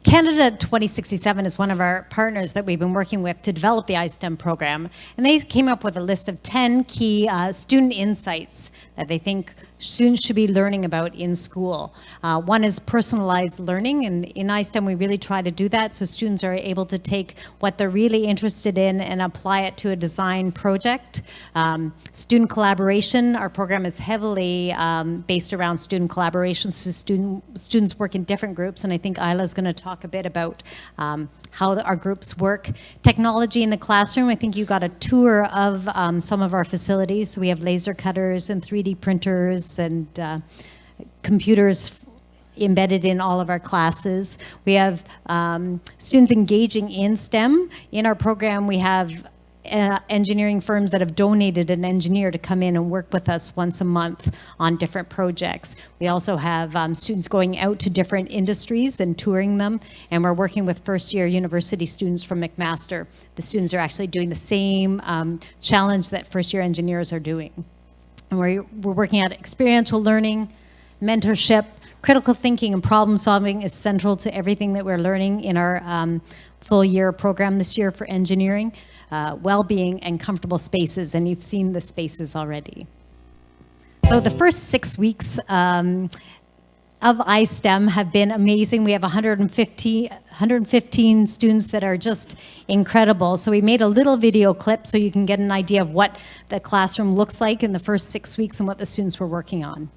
S1: Canada 2067 is one of our partners that we've been working with to develop the iSTEM program. And they came up with a list of 10 key student insights that they think students should be learning about in school. One is personalized learning, and in iSTEM we really try to do that so students are able to take what they're really interested in and apply it to a design project. Student collaboration, our program is heavily based around student collaboration, so students work in different groups, and I think Isla's going to talk a bit about how our groups work. Technology in the classroom, I think you got a tour of some of our facilities. So we have laser cutters and 3D printers and computers embedded in all of our classes. We have students engaging in STEM. In our program, we have engineering firms that have donated an engineer to come in and work with us once a month on different projects. We also have students going out to different industries and touring them, and we're working with first-year university students from McMaster. The students are actually doing the same challenge that first-year engineers are doing. And we're working at experiential learning, mentorship, critical thinking, and problem solving is central to everything that we're learning in our full year program this year for engineering. Well-being and comfortable spaces, and you've seen the spaces already. So the first 6 weeks of iSTEM have been amazing. We have 115 students that are just incredible. So we made a little video clip so you can get an idea of what the classroom looks like in the first 6 weeks and what the students were working on.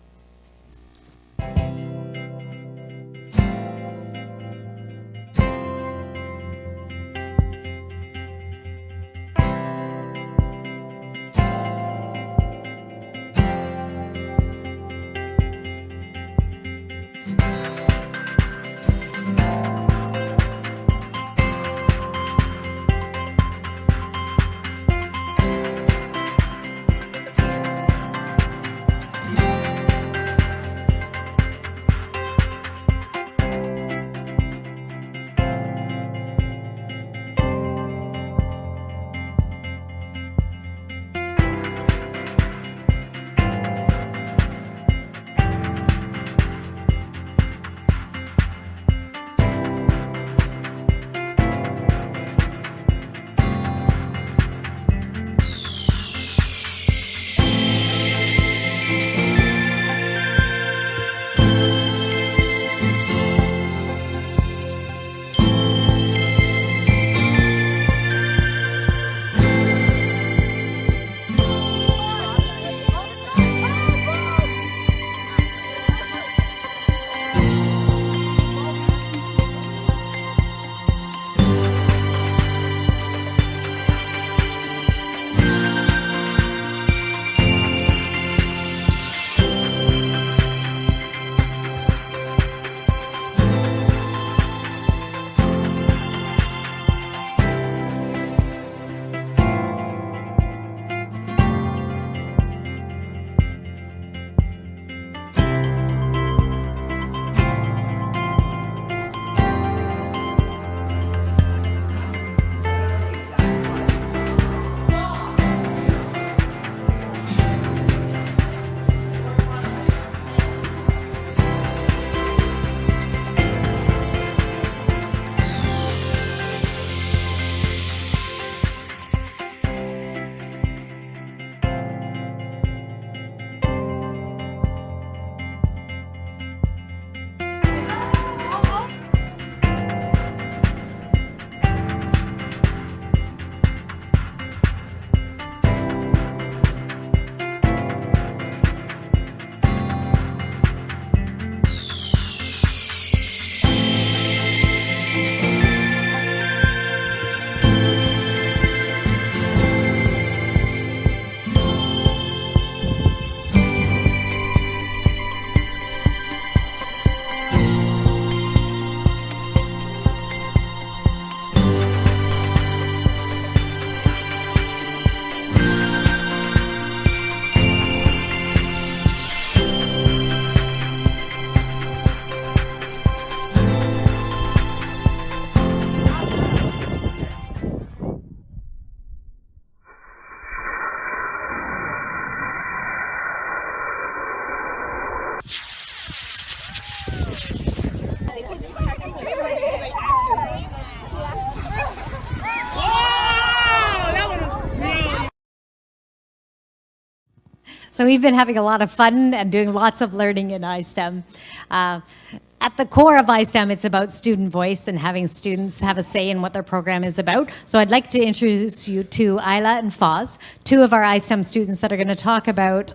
S1: So we've been having a lot of fun and doing lots of learning in iSTEM. At the core of iSTEM, it's about student voice and having students have a say in what their program is about. So I'd like to introduce you to Isla and Foz, two of our iSTEM students that are going to talk about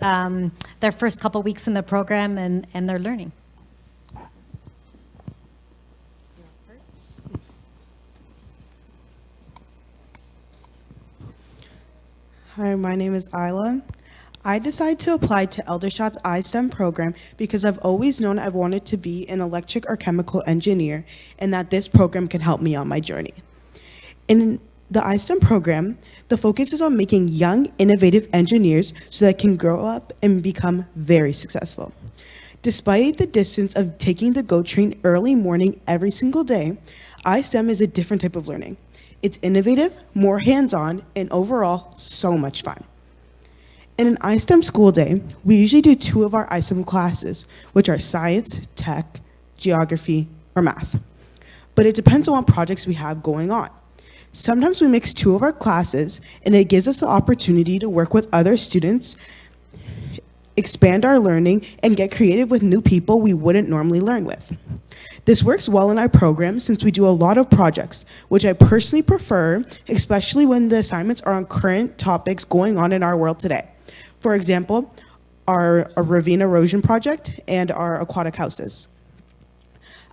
S1: their first couple weeks in the program and their learning.
S7: Hi, my name is Isla. I decided to apply to Eldershot's iSTEM program because I've always known I've wanted to be an electric or chemical engineer and that this program can help me on my journey. In the iSTEM program, the focus is on making young, innovative engineers so that they can grow up and become very successful. Despite the distance of taking the GO train early morning every single day, iSTEM is a different type of learning. It's innovative, more hands-on, and overall, so much fun. In an iSTEM school day, we usually do 2 of our iSTEM classes, which are science, tech, geography, or math. But it depends on what projects we have going on. Sometimes we mix 2 of our classes, and it gives us the opportunity to work with other students, expand our learning, and get creative with new people we wouldn't normally learn with. This works well in our program since we do a lot of projects, which I personally prefer, especially when the assignments are on current topics going on in our world today. For example, our ravine erosion project and our aquatic houses.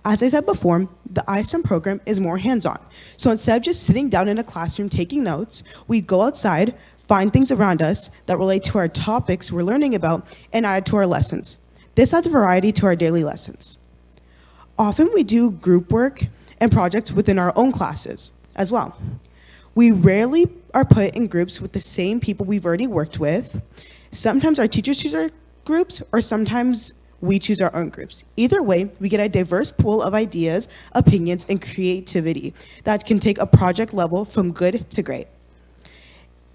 S7: As I said before, the iSTEM program is more hands-on. So instead of just sitting down in a classroom taking notes, we go outside, find things around us that relate to our topics we're learning about, and add to our lessons. This adds variety to our daily lessons. Often we do group work and projects within our own classes as well. We rarely are put in groups with the same people we've already worked with. Sometimes our teachers choose our groups, or sometimes we choose our own groups. Either way, we get a diverse pool of ideas, opinions, and creativity that can take a project level from good to great.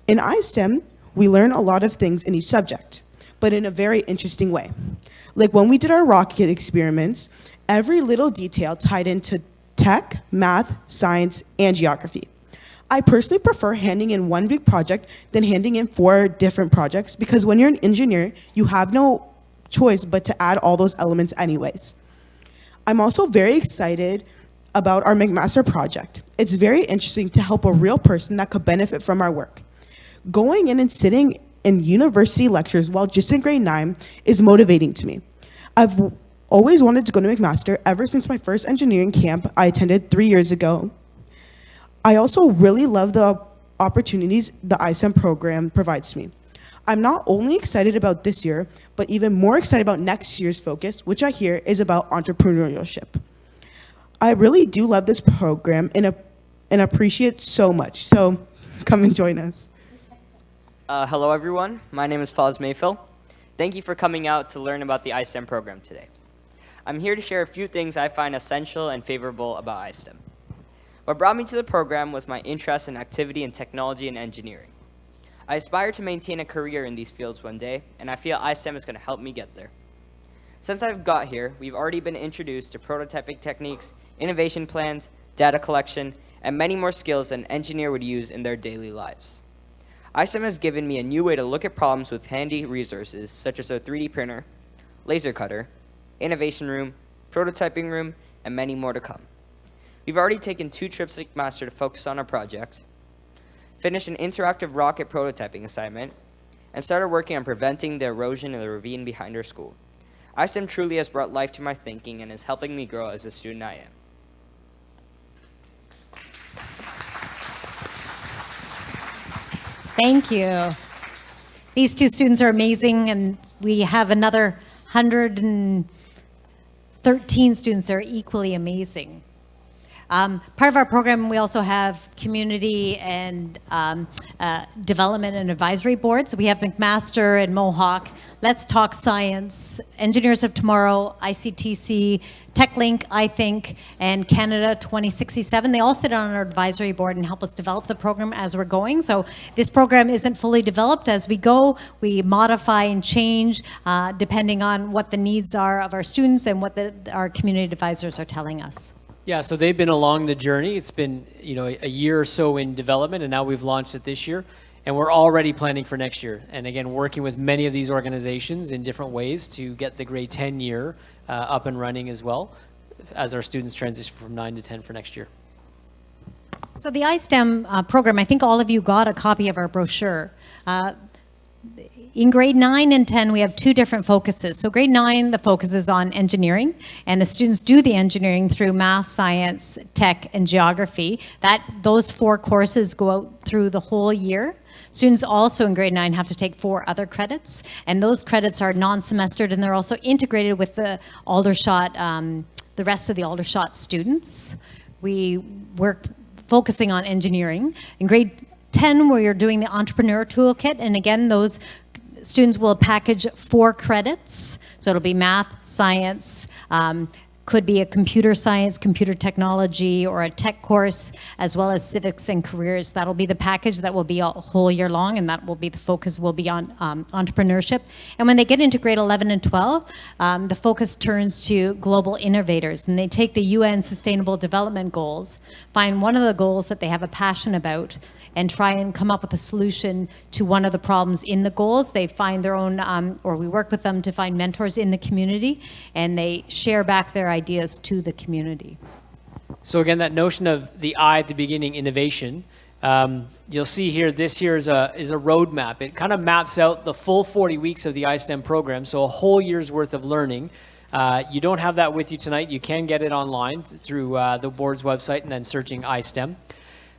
S7: In iSTEM, we learn a lot of things in each subject, but in a very interesting way. Like when we did our rocket experiments, every little detail tied into tech, math, science, and geography. I personally prefer handing in one big project than handing in 4 different projects because when you're an engineer, you have no choice but to add all those elements anyways. I'm also very excited about our McMaster project. It's very interesting to help a real person that could benefit from our work. Going in and sitting in university lectures while just in grade 9 is motivating to me. I've always wanted to go to McMaster ever since my first engineering camp I attended 3 years ago. I also really love the opportunities the iSTEM program provides to me. I'm not only excited about this year, but even more excited about next year's focus, which I hear is about entrepreneurship. I really do love this program and appreciate so much. So come and join us.
S6: Hello, everyone. My name is Foz Mayfield. Thank you for coming out to learn about the iSTEM program today. I'm here to share a few things I find essential and favorable about iSTEM. What brought me to the program was my interest in activity in technology and engineering. I aspire to maintain a career in these fields one day, and I feel iSTEM is going to help me get there. Since I've got here, we've already been introduced to prototyping techniques, innovation plans, data collection, and many more skills an engineer would use in their daily lives. iSTEM has given me a new way to look at problems with handy resources such as a 3D printer, laser cutter, innovation room, prototyping room, and many more to come. We've already taken 2 trips to McMaster to focus on our project, finished an interactive rocket prototyping assignment, and started working on preventing the erosion in the ravine behind our school. iSTEM truly has brought life to my thinking and is helping me grow as a student I am.
S1: Thank you. These 2 students are amazing, and we have another 113 students that are equally amazing. Part of our program, we also have community and development and advisory boards. We have McMaster and Mohawk, Let's Talk Science, Engineers of Tomorrow, ICTC, TechLink, I think, and Canada 2067. They all sit on our advisory board and help us develop the program as we're going. So this program isn't fully developed. As we go, we modify and change depending on what the needs are of our students and what our community advisors are telling us.
S2: Yeah, so they've been along the journey. It's been, a year or so in development, and now we've launched it this year. And we're already planning for next year. And again, working with many of these organizations in different ways to get the grade 10 year up and running as well as our students transition from 9 to 10 for next year.
S1: So the iSTEM program, I think all of you got a copy of our brochure. In grade 9 and 10, we have 2 different focuses. So grade 9, the focus is on engineering, and the students do the engineering through math, science, tech, and geography. Those 4 courses go out through the whole year. Students also in grade 9 have to take 4 other credits, and those credits are non-semestered, and they're also integrated with the Aldershot, the rest of the Aldershot students. We work focusing on engineering. In grade 10, where you're doing the entrepreneur toolkit, and again, those students will package 4 credits. So it'll be math, science, could be a computer science, computer technology, or a tech course, as well as civics and careers. That'll be the package that will be a whole year long, and that will be the focus will be on entrepreneurship. And when they get into grade 11 and 12, the focus turns to global innovators, and they take the UN Sustainable Development Goals, find one of the goals that they have a passion about, and try and come up with a solution to one of the problems in the goals. They find their own, or we work with them to find mentors in the community, and they share back their ideas to the community.
S2: So again, that notion of the I at the beginning, innovation, you'll see here, this here is a roadmap. It kind of maps out the full 40 weeks of the iSTEM program, so a whole year's worth of learning. You don't have that with you tonight. You can get it online through the board's website and then searching iSTEM.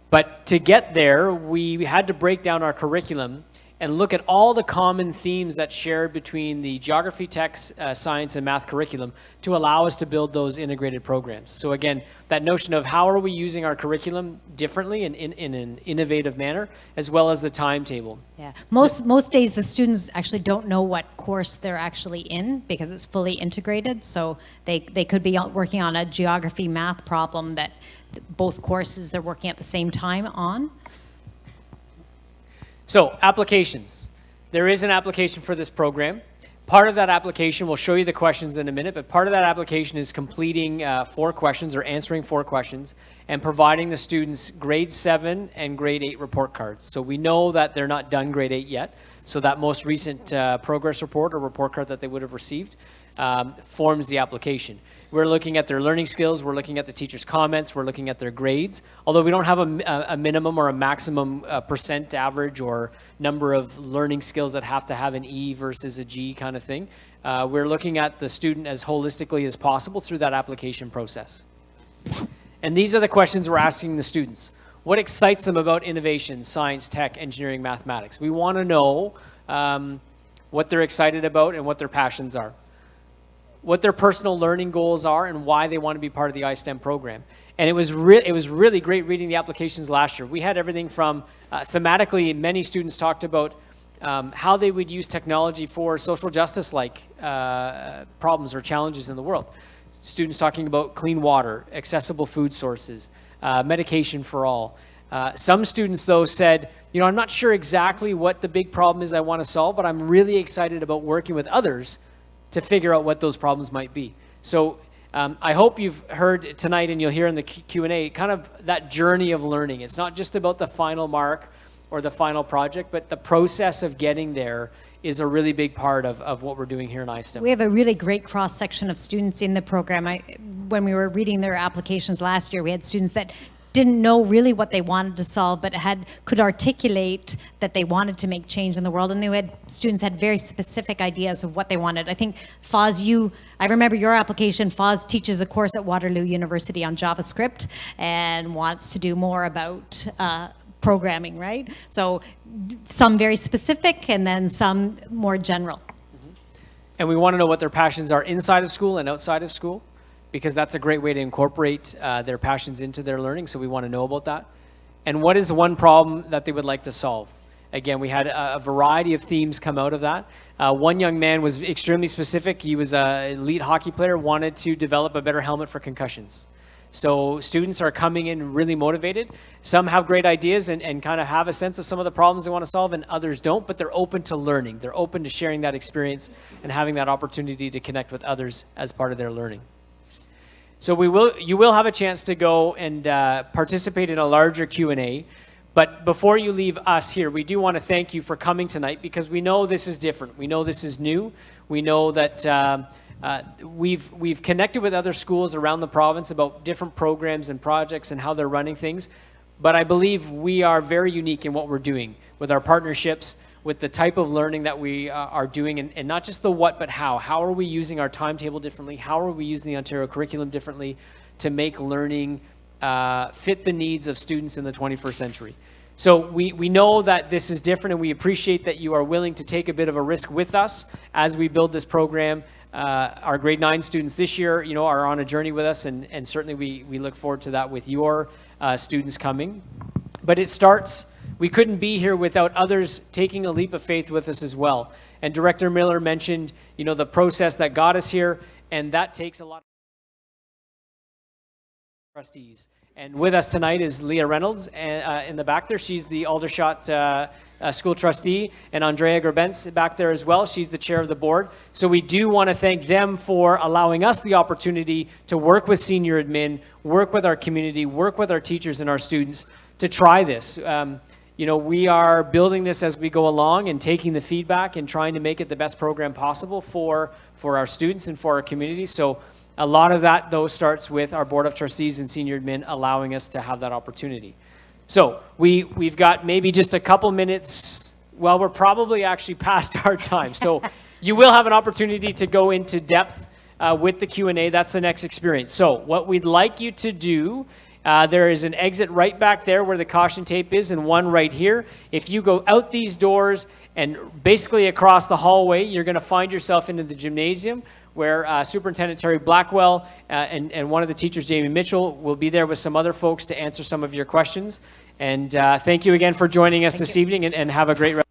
S2: But to get there, we had to break down our curriculum and look at all the common themes that's shared between the geography, tech, science, and math curriculum to allow us to build those integrated programs. So again, that notion of how are we using our curriculum differently and in an innovative manner, as well as the timetable.
S1: Yeah, most days the students actually don't know what course they're actually in because it's fully integrated. So they could be working on a geography math problem that both courses they're working at the same time on.
S2: So, applications. There is an application for this program. Part of that application, we'll show you the questions in a minute, but part of that application is completing 4 questions or answering 4 questions and providing the students grade 7 and grade 8 report cards. So we know that they're not done grade 8 yet. So that most recent progress report or report card that they would have received forms the application. We're looking at their learning skills, we're looking at the teacher's comments, we're looking at their grades. Although we don't have a minimum or a maximum percent average or number of learning skills that have to have an E versus a G kind of thing, we're looking at the student as holistically as possible through that application process. And these are the questions we're asking the students. What excites them about innovation, science, tech, engineering, mathematics? We want to know what they're excited about and what their passions are, what their personal learning goals are, and why they want to be part of the iSTEM program. And it was really great reading the applications last year. We had everything from thematically, many students talked about how they would use technology for social justice-like problems or challenges in the world. Students talking about clean water, accessible food sources, medication for all. Some students, though, said, you know, I'm not sure exactly what the big problem is I want to solve, but I'm really excited about working with others to figure out what those problems might be. So I hope you've heard tonight, and you'll hear in the Q&A, kind of that journey of learning. It's not just about the final mark or the final project, but the process of getting there is a really big part of what we're doing here in iSTEM.
S1: We have a really great cross-section of students in the program. When we were reading their applications last year, we had students that didn't know really what they wanted to solve, but could articulate that they wanted to make change in the world, and students had very specific ideas of what they wanted. I think Foz, I remember your application. Foz teaches a course at Waterloo University on JavaScript and wants to do more about programming, right? So some very specific and then some more general.
S2: And we want to know what their passions are inside of school and outside of school, because that's a great way to incorporate their passions into their learning, so we want to know about that. And what is one problem that they would like to solve? Again, we had a variety of themes come out of that. One young man was extremely specific. He was an elite hockey player, wanted to develop a better helmet for concussions. So students are coming in really motivated. Some have great ideas and kind of have a sense of some of the problems they want to solve, and others don't, but they're open to learning. They're open to sharing that experience and having that opportunity to connect with others as part of their learning. So you will have a chance to go and participate in a larger Q&A. But before you leave us here, we do want to thank you for coming tonight, because we know this is different. We know this is new. We know that we've connected with other schools around the province about different programs and projects and how they're running things. But I believe we are very unique in what we're doing with our partnerships, with the type of learning that we are doing, and not just the what, but how. How are we using our timetable differently? How are we using the Ontario curriculum differently to make learning fit the needs of students in the 21st century? So we know that this is different, and we appreciate that you are willing to take a bit of a risk with us as we build this program. Our grade 9 students this year, are on a journey with us, and certainly we look forward to that with your students coming. But it starts, we couldn't be here without others taking a leap of faith with us as well. And Director Miller mentioned, the process that got us here, and that takes a lot of trustees. And with us tonight is Leah Reynolds in the back there. She's the Aldershot school trustee, and Andrea Grabentz back there as well. She's the chair of the board. So we do want to thank them for allowing us the opportunity to work with senior admin, work with our community, work with our teachers and our students to try this. We are building this as we go along and taking the feedback and trying to make it the best program possible for our students and for our community. So a lot of that, though, starts with our Board of Trustees and Senior Admin allowing us to have that opportunity. So we've got maybe just a couple minutes. Well, we're probably actually past our time. So you will have an opportunity to go into depth with the Q&A. That's the next experience. So what we'd like you to do, there is an exit right back there where the caution tape is, and one right here. If you go out these doors and basically across the hallway, you're going to find yourself into the gymnasium, where Superintendent Terry Blackwell and one of the teachers, Jamie Mitchell, will be there with some other folks to answer some of your questions. And thank you again for joining us this evening, and have a great rest.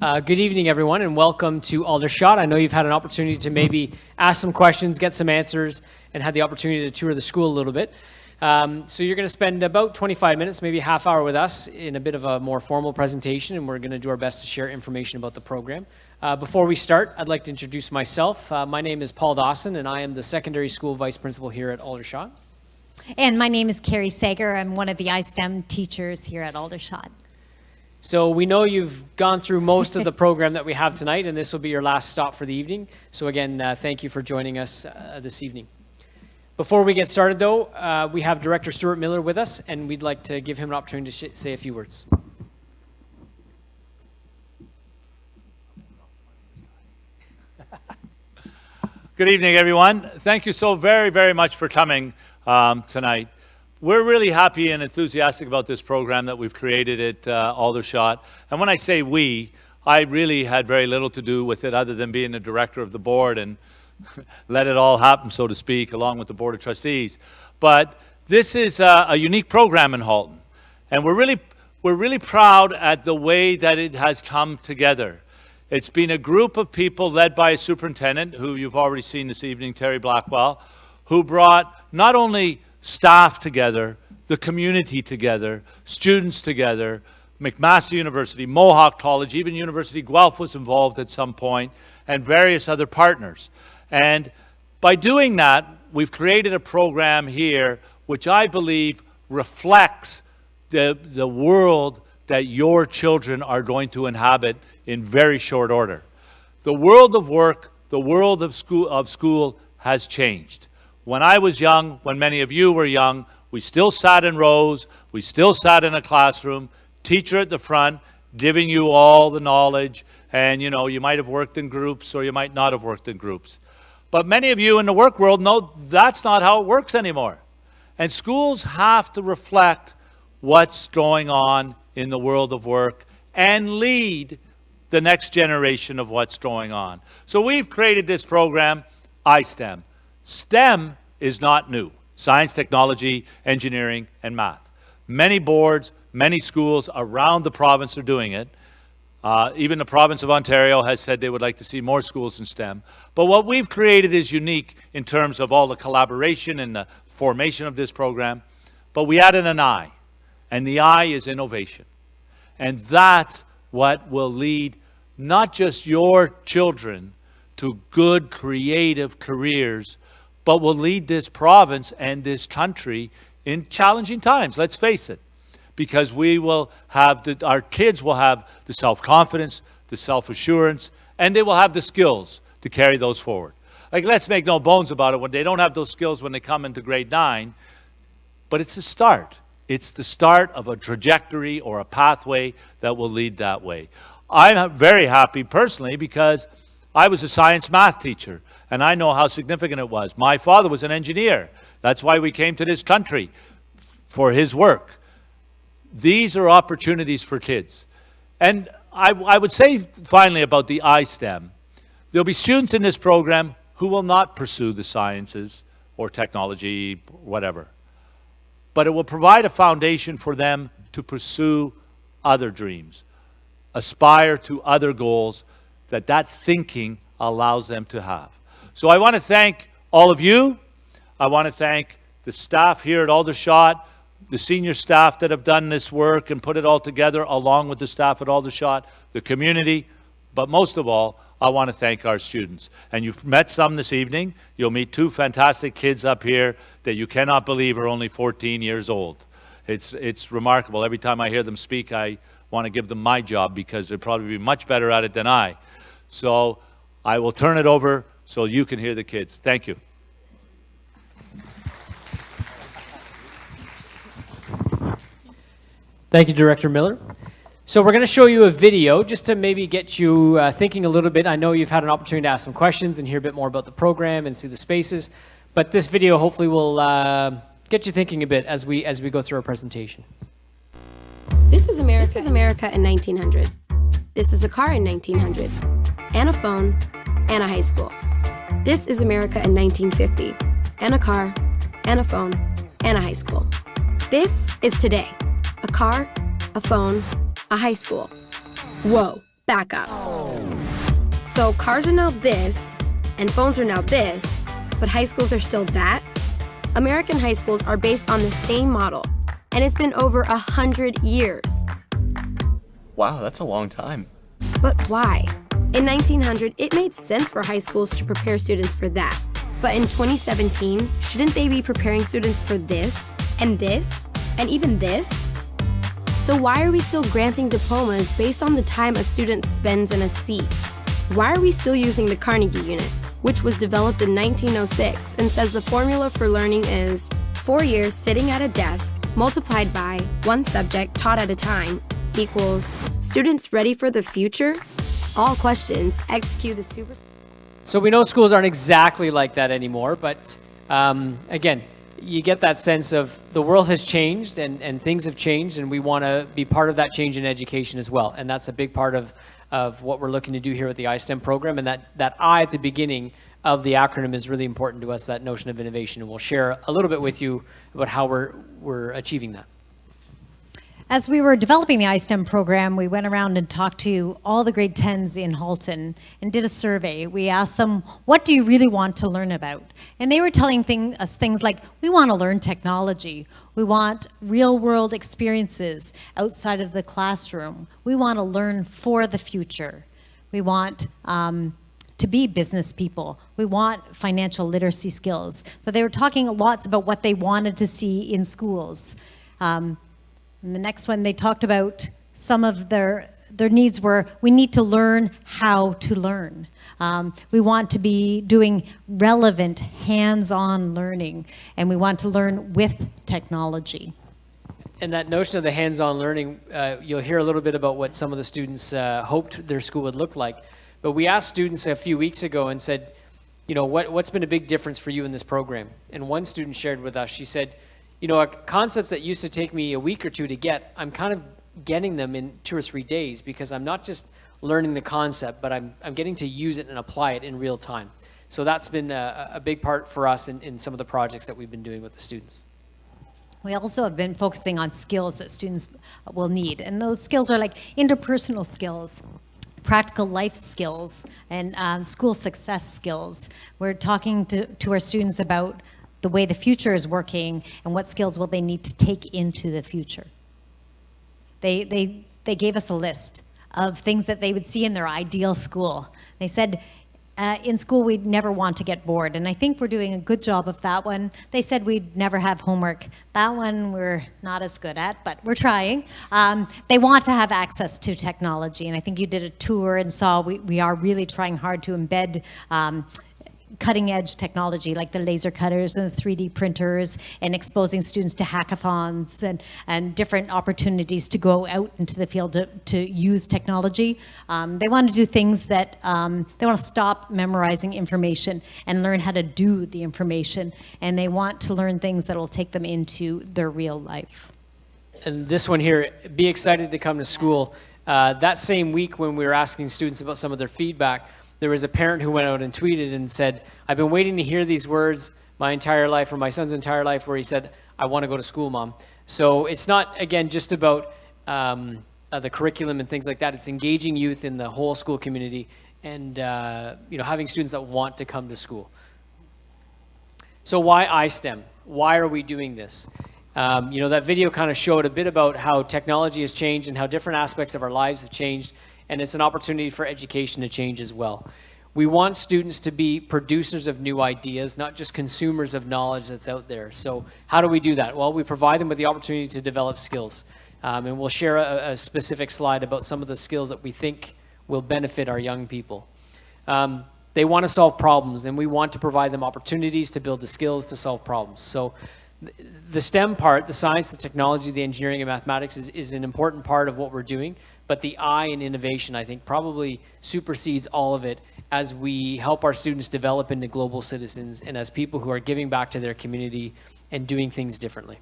S2: Good evening, everyone, and welcome to Aldershot. I know you've had an opportunity to maybe ask some questions, get some answers, and had the opportunity to tour the school a little bit. So you're going to spend about 25 minutes, maybe a half hour with us in a bit of a more formal presentation, and we're going to do our best to share information about the program. Before we start, I'd like to introduce myself. My name is Paul Dawson, and I am the secondary school vice principal here at Aldershot.
S1: And my name is Carrie Sager. I'm one of the iSTEM teachers here at Aldershot.
S2: So we know you've gone through most of the program that we have tonight, and this will be your last stop for the evening. So again, thank you for joining us this evening. Before we get started, though, we have Director Stuart Miller with us, and we'd like to give him an opportunity to say a few words.
S3: Good evening, everyone. Thank you so very, very much for coming tonight. We're really happy and enthusiastic about this program that we've created at Aldershot. And when I say we, I really had very little to do with it other than being the director of the board and let it all happen, so to speak, along with the Board of Trustees. But this is a unique program in Halton. And we're really proud at the way that it has come together. It's been a group of people led by a superintendent, who you've already seen this evening, Terry Blackwell, who brought not only staff together, the community together, students together, McMaster University, Mohawk College, even University Guelph was involved at some point, and various other partners. And by doing that, we've created a program here which I believe reflects the world that your children are going to inhabit in very short order. The world of work, the world of school has changed. When I was young, when many of you were young, we still sat in rows, we still sat in a classroom, teacher at the front, giving you all the knowledge, and you might have worked in groups or you might not have worked in groups. But many of you in the work world know that's not how it works anymore. And schools have to reflect what's going on in the world of work and lead the next generation of what's going on. So we've created this program, iSTEM. STEM is not new. Science, technology, engineering, and math. Many boards, many schools around the province are doing it. Even the province of Ontario has said they would like to see more schools in STEM. But what we've created is unique in terms of all the collaboration and the formation of this program. But we added an I, and the I is innovation. And that's what will lead not just your children to good creative careers, but will lead this province and this country in challenging times, let's face it. Because we will have, our kids will have the self-confidence, the self-assurance, and they will have the skills to carry those forward. Like, let's make no bones about it, when they don't have those skills when they come into grade 9, but it's a start. It's the start of a trajectory or a pathway that will lead that way. I'm very happy personally because I was a science math teacher, and I know how significant it was. My father was an engineer. That's why we came to this country, for his work. These are opportunities for kids. And I would say finally about the iSTEM, there'll be students in this program who will not pursue the sciences or technology, whatever. But it will provide a foundation for them to pursue other dreams, aspire to other goals that thinking allows them to have. So I want to thank all of you. I want to thank the staff here at Aldershot, the senior staff that have done this work and put it all together, along with the staff at Aldershot, the community, but most of all, I want to thank our students. And you've met some this evening. You'll meet two fantastic kids up here that you cannot believe are only 14 years old. It's remarkable. Every time I hear them speak, I want to give them my job because they'll probably be much better at it than I. So I will turn it over so you can hear the kids. Thank you.
S2: Thank you, Director Miller. So we're going to show you a video just to maybe get you thinking a little bit. I know you've had an opportunity to ask some questions and hear a bit more about the program and see the spaces, but this video hopefully will get you thinking a bit as we go through our presentation.
S4: This is America in 1900. This is a car in 1900, and a phone, and a high school. This is America in 1950, and a car, and a phone, and a high school. This is today. A car, a phone, a high school. Whoa, back up. So cars are now this, and phones are now this, but high schools are still that? American high schools are based on the same model, and it's been over 100 years.
S5: Wow, that's a long time.
S4: But why? In 1900, it made sense for high schools to prepare students for that. But in 2017, shouldn't they be preparing students for this, and even this? So why are we still granting diplomas based on the time a student spends in a seat? Why are we still using the Carnegie Unit, which was developed in 1906 and says the formula for learning is 4 years sitting at a desk multiplied by one subject taught at a time equals students ready for the future? All questions execute the super...
S2: So we know schools aren't exactly like that anymore, but again, you get that sense of the world has changed and things have changed, and we want to be part of that change in education as well. And that's a big part of what we're looking to do here with the iSTEM program. And that I at the beginning of the acronym is really important to us, that notion of innovation. And we'll share a little bit with you about how we're achieving that.
S1: As we were developing the iSTEM program, we went around and talked to all the grade 10s in Halton and did a survey. We asked them, what do you really want to learn about? And they were telling us things like, we want to learn technology. We want real-world experiences outside of the classroom. We want to learn for the future. We want to be business people. We want financial literacy skills. So they were talking lots about what they wanted to see in schools. And the next one, they talked about some of their needs were, we need to learn how to learn. We want to be doing relevant, hands-on learning, and we want to learn with technology.
S2: And that notion of the hands-on learning, you'll hear a little bit about what some of the students hoped their school would look like. But we asked students a few weeks ago and said, you know, what's been a big difference for you in this program? And one student shared with us, she said, you know, concepts that used to take me a week or two to get, I'm kind of getting them in 2 or 3 days because I'm not just learning the concept, but I'm getting to use it and apply it in real time. So that's been a big part for us in some of the projects that we've been doing with the students.
S1: We also have been focusing on skills that students will need. And those skills are like interpersonal skills, practical life skills, and school success skills. We're talking to our students about the way the future is working and what skills will they need to take into the future. They gave us a list of things that they would see in their ideal school. They said, in school we'd never want to get bored, and I think we're doing a good job of that one. They said we'd never have homework. That one we're not as good at, but we're trying. They want to have access to technology, and I think you did a tour and saw we are really trying hard to embed cutting-edge technology like the laser cutters and the 3D printers, and exposing students to hackathons and different opportunities to go out into the field to use technology. They want to do things that, they want to stop memorizing information and learn how to do the information, and they want to learn things that will take them into their real life.
S2: And this one here, be excited to come to school. That same week when we were asking students about some of their feedback, there was a parent who went out and tweeted and said, I've been waiting to hear these words my entire life, or my son's entire life, where he said, I want to go to school, Mom. So it's not, again, just about the curriculum and things like that. It's engaging youth in the whole school community and you know, having students that want to come to school. So why iSTEM? Why are we doing this? You know, that video kind of showed a bit about how technology has changed and how different aspects of our lives have changed, and it's an opportunity for education to change as well. We want students to be producers of new ideas, not just consumers of knowledge that's out there. So how do we do that? Well, we provide them with the opportunity to develop skills. And we'll share a specific slide about some of the skills that we think will benefit our young people. They want to solve problems, and we want to provide them opportunities to build the skills to solve problems. So the STEM part, the science, the technology, the engineering, and mathematics is an important part of what we're doing, but the I in innovation, I think, probably supersedes all of it as we help our students develop into global citizens and as people who are giving back to their community and doing things differently.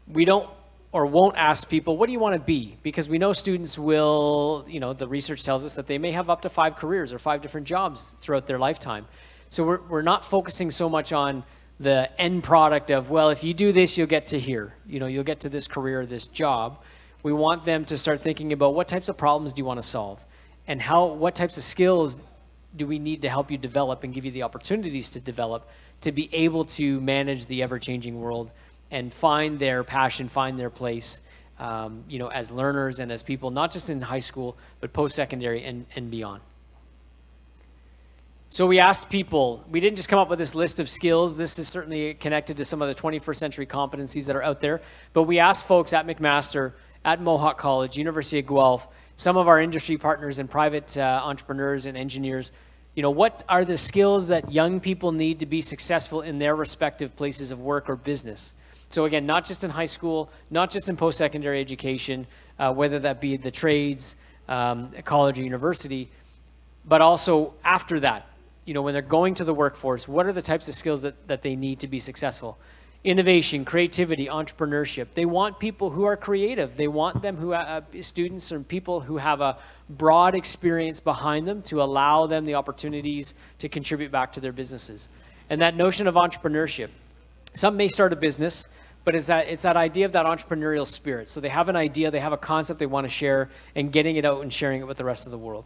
S2: We don't or won't ask people, what do you want to be? Because we know students will, you know, the research tells us that they may have up to 5 careers or 5 different jobs throughout their lifetime. So we're not focusing so much on the end product of, well, if you do this, you'll get to here. You know, you'll get to this career, this job. We want them to start thinking about what types of problems do you want to solve, and what types of skills do we need to help you develop and give you the opportunities to develop to be able to manage the ever-changing world and find their passion, find their place, as learners and as people, not just in high school, but post-secondary and beyond. So we asked people, we didn't just come up with this list of skills. This is certainly connected to some of the 21st century competencies that are out there. But we asked folks at McMaster, at Mohawk College, University of Guelph, some of our industry partners and private entrepreneurs and engineers, what are the skills that young people need to be successful in their respective places of work or business? So again, not just in high school, not just in post-secondary education, whether that be the trades, college or university, but also after that, when they're going to the workforce, what are the types of skills that they need to be successful? Innovation, creativity, entrepreneurship. They want people who are creative. They want them students or people who have a broad experience behind them to allow them the opportunities to contribute back to their businesses. And that notion of entrepreneurship. Some may start a business, but it's that idea of that entrepreneurial spirit. So they have an idea, they have a concept they want to share, and getting it out and sharing it with the rest of the world.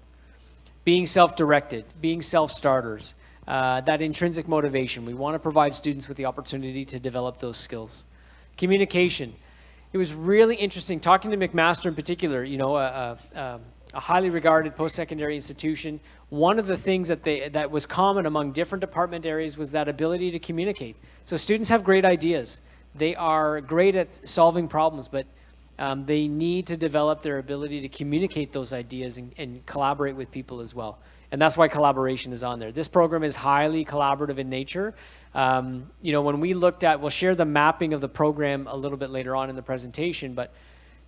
S2: Being self-directed, being self-starters, that intrinsic motivation. We want to provide students with the opportunity to develop those skills. Communication. It was really interesting talking to McMaster in particular, a highly regarded post-secondary institution. One of the things that was common among different department areas was that ability to communicate. So students have great ideas. They are great at solving problems, but they need to develop their ability to communicate those ideas and collaborate with people as well. And that's why collaboration is on there. This program is highly collaborative in nature. When we looked at, we'll share the mapping of the program a little bit later on in the presentation, but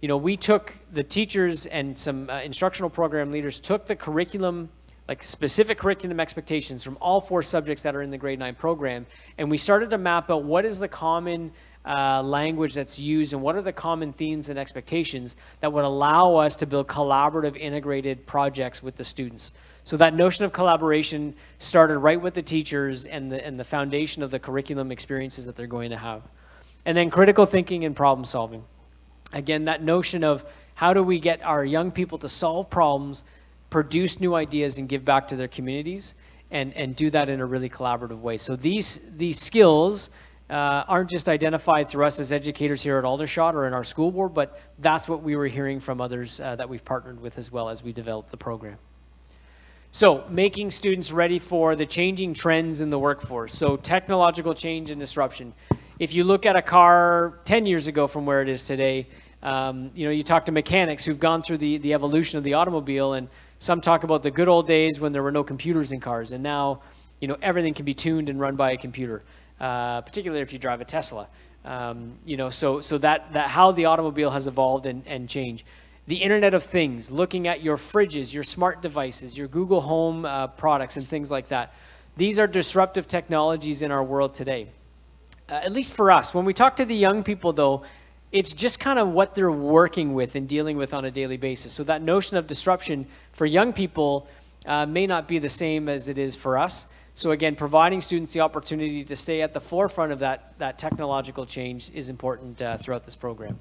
S2: we took the teachers and some instructional program leaders took the curriculum, like specific curriculum expectations from all 4 subjects that are in the grade 9 program, and we started to map out what is the common language that's used and what are the common themes and expectations that would allow us to build collaborative integrated projects with the students. So that notion of collaboration started right with the teachers and the foundation of the curriculum experiences that they're going to have. And then critical thinking and problem solving. Again, that notion of how do we get our young people to solve problems, produce new ideas, and give back to their communities, and do that in a really collaborative way. So these skills aren't just identified through us as educators here at Aldershot or in our school board, but that's what we were hearing from others that we've partnered with as well as we developed the program. So making students ready for the changing trends in the workforce. So technological change and disruption. If you look at a car 10 years ago from where it is today, you talk to mechanics who've gone through the evolution of the automobile, and some talk about the good old days when there were no computers in cars, and now everything can be tuned and run by a computer, particularly if you drive a Tesla. So that how the automobile has evolved and changed. The Internet of Things, looking at your fridges, your smart devices, your Google Home products and things like that. These are disruptive technologies in our world today. At least for us. When we talk to the young people, though, it's just kind of what they're working with and dealing with on a daily basis. So that notion of disruption for young people may not be the same as it is for us. So again, providing students the opportunity to stay at the forefront of that technological change is important throughout this program.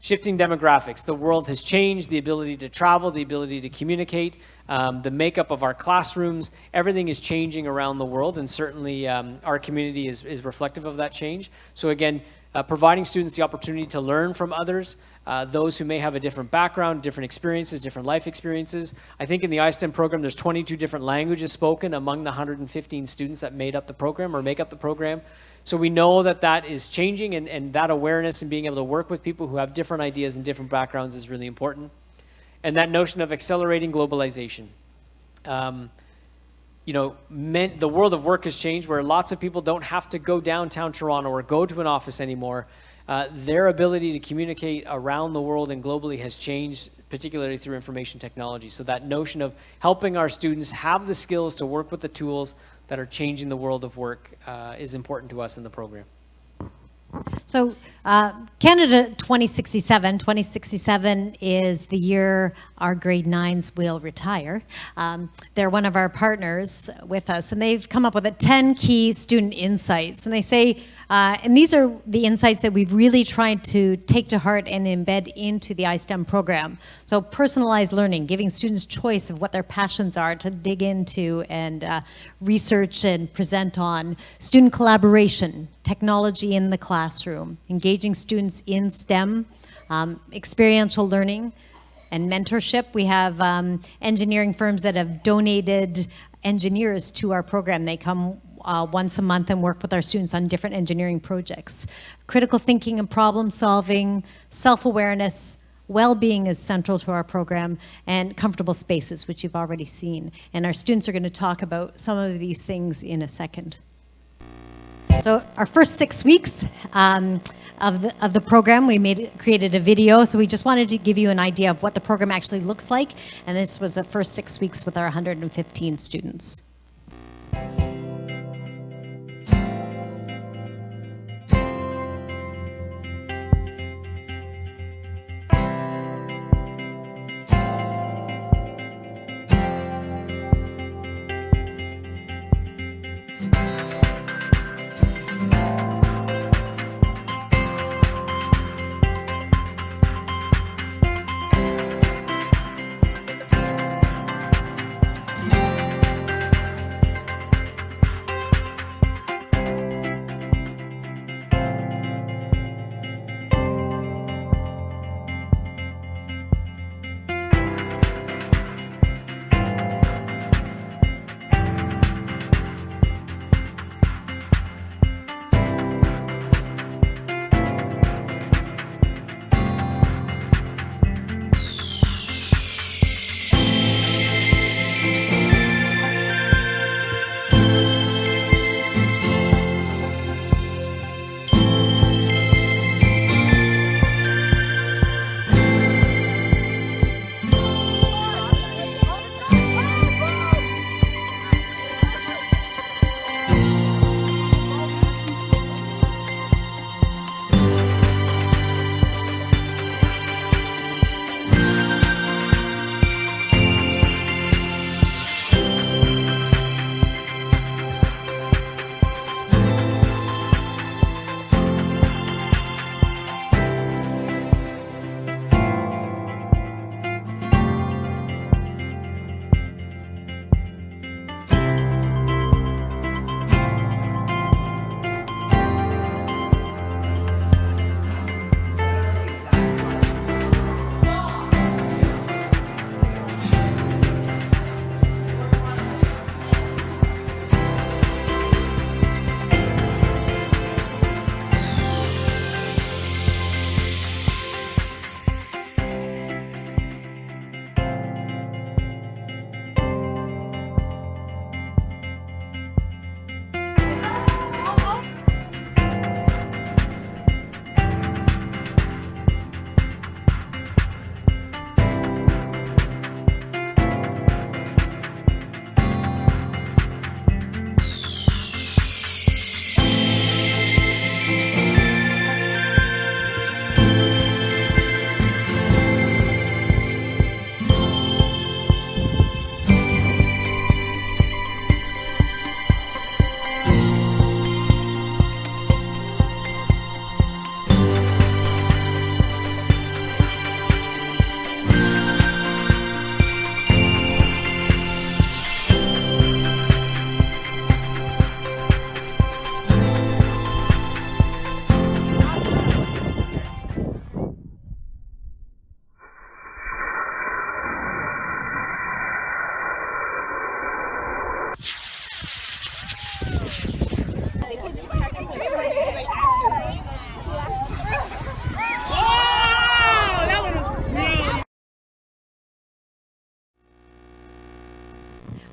S2: Shifting demographics. The world has changed, the ability to travel, the ability to communicate, the makeup of our classrooms, everything is changing around the world, and certainly our community is reflective of that change. So again, providing students the opportunity to learn from others, those who may have a different background, different experiences, different life experiences. I think in the iSTEM program, there's 22 different languages spoken among the 115 students that made up the program or make up the program. So we know that is changing, and that awareness and being able to work with people who have different ideas and different backgrounds is really important. And that notion of accelerating globalization. The world of work has changed where lots of people don't have to go downtown Toronto or go to an office anymore. Their ability to communicate around the world and globally has changed, particularly through information technology. So that notion of helping our students have the skills to work with the tools that are changing the world of work is important to us in the program.
S1: So Canada 2067 is the year our grade 9s will retire. They're one of our partners with us, and they've come up with 10 key student insights. And they say, and these are the insights that we've really tried to take to heart and embed into the iSTEM program. So personalized learning, giving students choice of what their passions are to dig into and research and present on. Student collaboration, technology in the classroom, engaging students in STEM, experiential learning, and mentorship. We have engineering firms that have donated engineers to our program. They come once a month and work with our students on different engineering projects. Critical thinking and problem solving, self-awareness, well-being is central to our program, and comfortable spaces, which you've already seen. And our students are going to talk about some of these things in a second. So our first 6 weeks of the program, we created a video. So we just wanted to give you an idea of what the program actually looks like. And this was the first 6 weeks with our 115 students.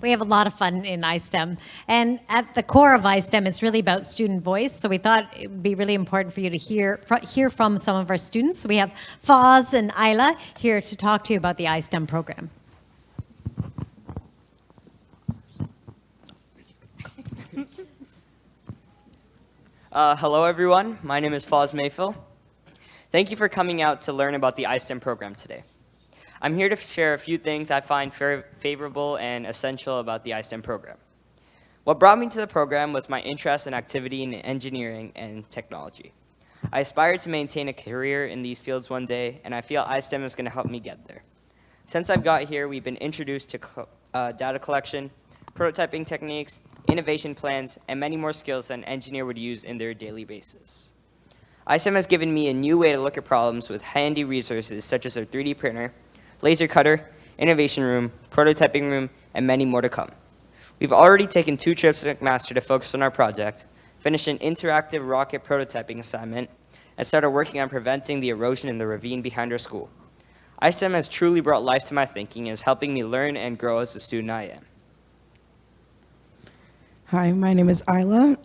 S1: We have a lot of fun in iSTEM. And at the core of iSTEM, it's really about student voice. So we thought it would be really important for you to hear from some of our students. So we have Foz and Isla here to talk to you about the iSTEM program.
S6: Hello, everyone. My name is Foz Mayfield. Thank you for coming out to learn about the iSTEM program today. I'm here to share a few things I find very favorable and essential about the iSTEM program. What brought me to the program was my interest and activity in engineering and technology. I aspire to maintain a career in these fields one day, and I feel iSTEM is going to help me get there. Since I've got here, we've been introduced to data collection, prototyping techniques, innovation plans, and many more skills that an engineer would use in their daily basis. iSTEM has given me a new way to look at problems with handy resources such as our 3D printer, laser cutter, innovation room, prototyping room, and many more to come. We've already taken 2 trips to McMaster to focus on our project, finished an interactive rocket prototyping assignment, and started working on preventing the erosion in the ravine behind our school. iSTEM has truly brought life to my thinking and is helping me learn and grow as the student I am.
S7: Hi, my name is Isla.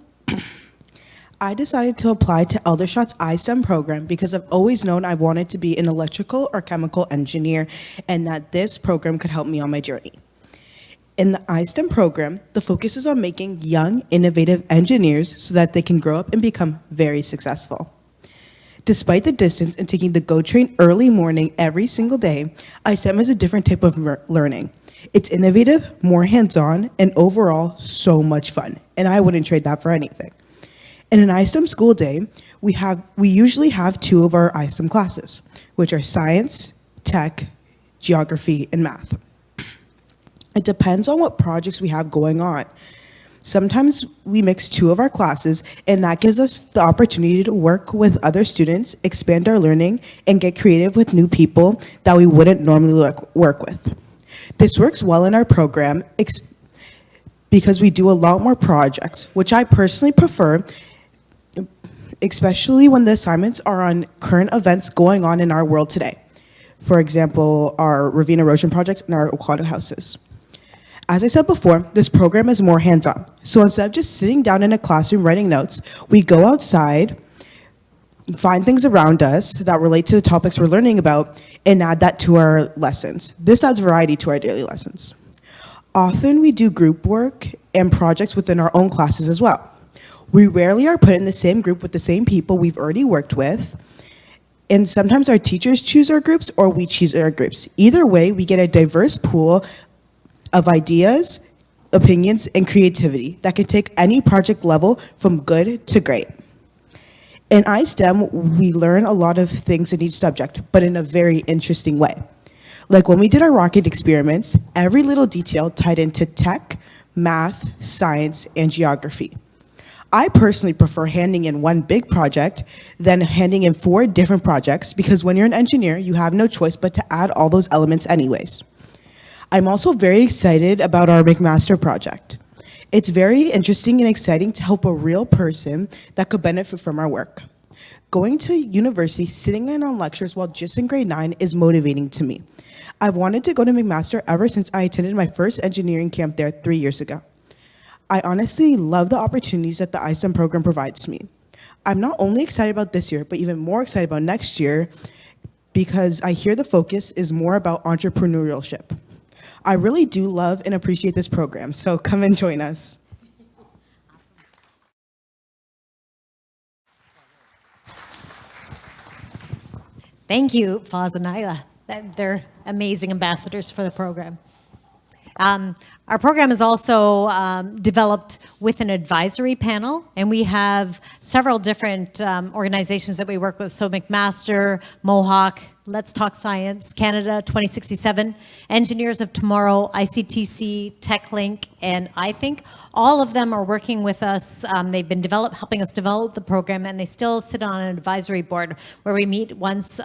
S7: I decided to apply to Eldershot's iSTEM program because I've always known I wanted to be an electrical or chemical engineer and that this program could help me on my journey. In the iSTEM program, the focus is on making young, innovative engineers so that they can grow up and become very successful. Despite the distance and taking the GO train early morning every single day, iSTEM is a different type of learning. It's innovative, more hands-on, and overall so much fun, and I wouldn't trade that for anything. In an iSTEM school day, we usually have 2 of our iSTEM classes, which are science, tech, geography, and math. It depends on what projects we have going on. Sometimes we mix 2 of our classes, and that gives us the opportunity to work with other students, expand our learning, and get creative with new people that we wouldn't normally work with. This works well in our program because we do a lot more projects, which I personally prefer, especially when the assignments are on current events going on in our world today. For example, our ravine erosion projects and our aquatic houses. As I said before, this program is more hands-on. So instead of just sitting down in a classroom writing notes, we go outside, find things around us that relate to the topics we're learning about, and add that to our lessons. This adds variety to our daily lessons. Often we do group work and projects within our own classes as well. We rarely are put in the same group with the same people we've already worked with, and sometimes our teachers choose our groups or we choose our groups. Either way, we get a diverse pool of ideas, opinions, and creativity that can take any project level from good to great. In iSTEM, we learn a lot of things in each subject, but in a very interesting way. Like when we did our rocket experiments, every little detail tied into tech, math, science, and geography. I personally prefer handing in one big project than handing in 4 different projects because when you're an engineer, you have no choice but to add all those elements anyways. I'm also very excited about our McMaster project. It's very interesting and exciting to help a real person that could benefit from our work. Going to university, sitting in on lectures while just in grade 9 is motivating to me. I've wanted to go to McMaster ever since I attended my first engineering camp there 3 years ago. I honestly love the opportunities that the iSTEM program provides me. I'm not only excited about this year, but even more excited about next year because I hear the focus is more about entrepreneurship. I really do love and appreciate this program, so come and join us.
S1: Thank you, Foz and Isla. They're amazing ambassadors for the program. Our program is also developed with an advisory panel, and we have several different organizations that we work with. So McMaster, Mohawk, Let's Talk Science, Canada 2067, Engineers of Tomorrow, ICTC, TechLink, and I think all of them are working with us. They've been helping us develop the program, and they still sit on an advisory board where we meet once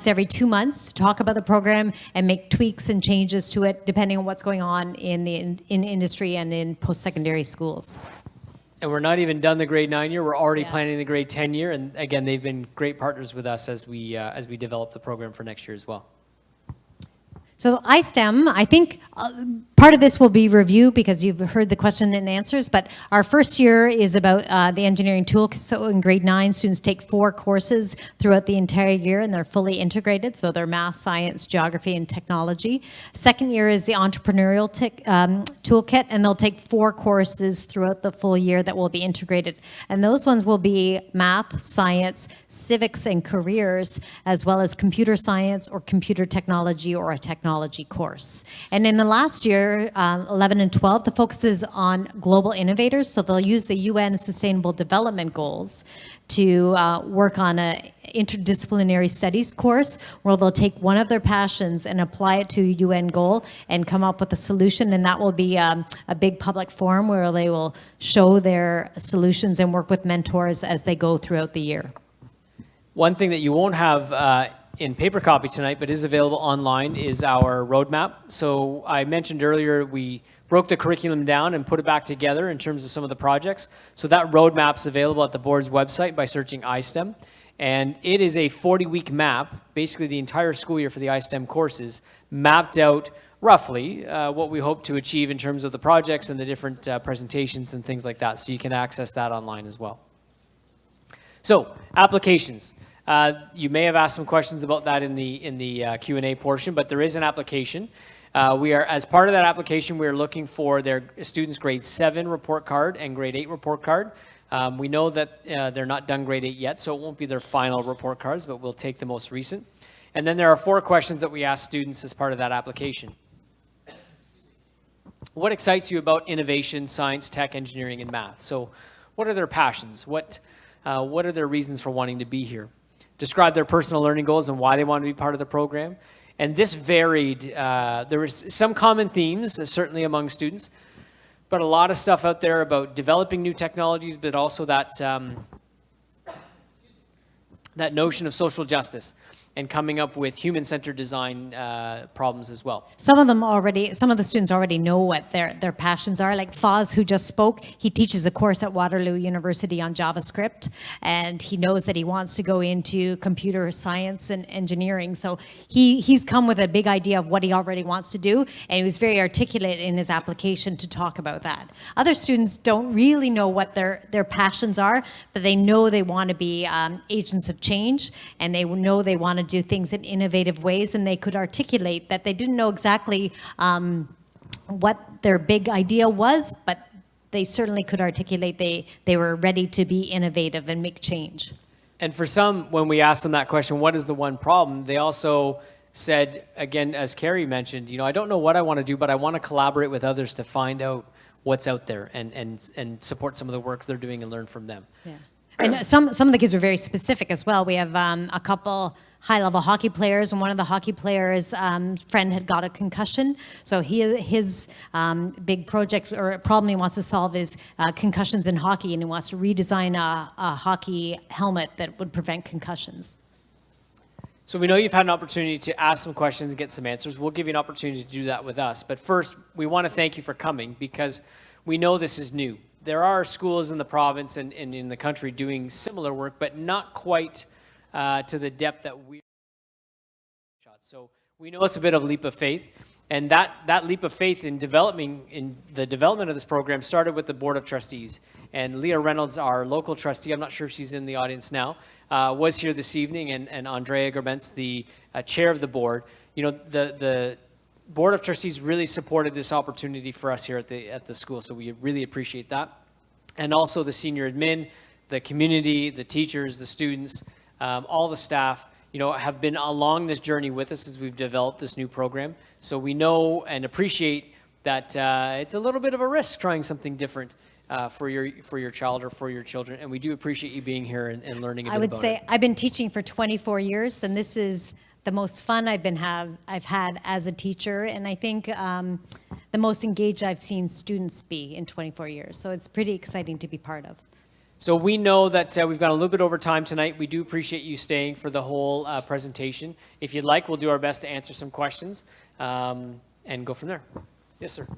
S1: every 2 months to talk about the program and make tweaks and changes to it depending on what's going on in industry and in post-secondary schools.
S2: And we're not even done the grade 9 year. We're already planning the grade 10 year. And again, they've been great partners with us as we develop the program for next year as well.
S1: So iSTEM, I think part of this will be review because you've heard the question and answers, but our first year is about the engineering tool. So in grade 9, students take 4 courses throughout the entire year and they're fully integrated. So they're math, science, geography, and technology. Second year is the entrepreneurial toolkit, and they'll take 4 courses throughout the full year that will be integrated. And those ones will be math, science, civics, and careers, as well as computer science or computer technology or a technology course. And in the last year, 11 and 12, the focus is on global innovators. So they'll use the UN Sustainable Development Goals to work on a interdisciplinary studies course where they'll take one of their passions and apply it to a UN goal and come up with a solution. And that will be a big public forum where they will show their solutions and work with mentors as they go throughout the year.
S2: One thing that you won't have in paper copy tonight, but is available online, is our roadmap. So I mentioned earlier we broke the curriculum down and put it back together in terms of some of the projects. So that roadmap's available at the board's website by searching iSTEM. And it is a 40-week map, basically the entire school year for the iSTEM courses, mapped out roughly what we hope to achieve in terms of the projects and the different presentations and things like that. So you can access that online as well. So applications. You may have asked some questions about that in the Q&A portion, but there is an application. We are, as part of that application, we are looking for their students' grade 7 report card and grade 8 report card. We know that they're not done grade 8 yet, so it won't be their final report cards, but we'll take the most recent. And then there are 4 questions that we ask students as part of that application. What excites you about innovation, science, tech, engineering, and math? So what are their passions? What are their reasons for wanting to be here? Describe their personal learning goals and why they want to be part of the program. And this varied. There was some common themes, certainly among students, but a lot of stuff out there about developing new technologies, but also that notion of social justice and coming up with human-centered design problems as well.
S1: Some of the students already know what their passions are. Like Foz, who just spoke, he teaches a course at Waterloo University on JavaScript, and he knows that he wants to go into computer science and engineering. So he's come with a big idea of what he already wants to do, and he was very articulate in his application to talk about that. Other students don't really know what their passions are, but they know they want to be agents of change, and they know they want to do things in innovative ways, and they could articulate that they didn't know exactly what their big idea was, but they certainly could articulate they were ready to be innovative and make change.
S2: And for some, when we asked them that question, what is the one problem, they also said, again, as Carrie mentioned, I don't know what I want to do, but I want to collaborate with others to find out what's out there and support some of the work they're doing and learn from them.
S1: Yeah. And some of the kids were very specific as well. We have a couple high-level hockey players, and one of the hockey players' friend had got a concussion. So his big project or problem he wants to solve is concussions in hockey, and he wants to redesign a hockey helmet that would prevent concussions.
S2: So we know you've had an opportunity to ask some questions and get some answers. We'll give you an opportunity to do that with us. But first, we want to thank you for coming because we know this is new. There are schools in the province and in the country doing similar work, but not quite to the depth that we. So we know it's a bit of a leap of faith, and that leap of faith in the development of this program started with the Board of Trustees. And Leah Reynolds, our local trustee, I'm not sure if she's in the audience now, was here this evening, and Andrea Gerbentz, the chair of the board. The Board of Trustees really supported this opportunity for us here at the school, so we really appreciate that. And also the senior admin, the community, the teachers, the students, all the staff, have been along this journey with us as we've developed this new program. So we know and appreciate that it's a little bit of a risk trying something different for your child or for your children, and we do appreciate you being here and learning a bit about it.
S1: I would say I've been teaching for 24 years, and this is the most fun I've had as a teacher, and I think the most engaged I've seen students be in 24 years. So it's pretty exciting to be part of.
S2: So we know that we've gone a little bit over time tonight. We do appreciate you staying for the whole presentation. If you'd like, we'll do our best to answer some questions and go from there. Yes, sir.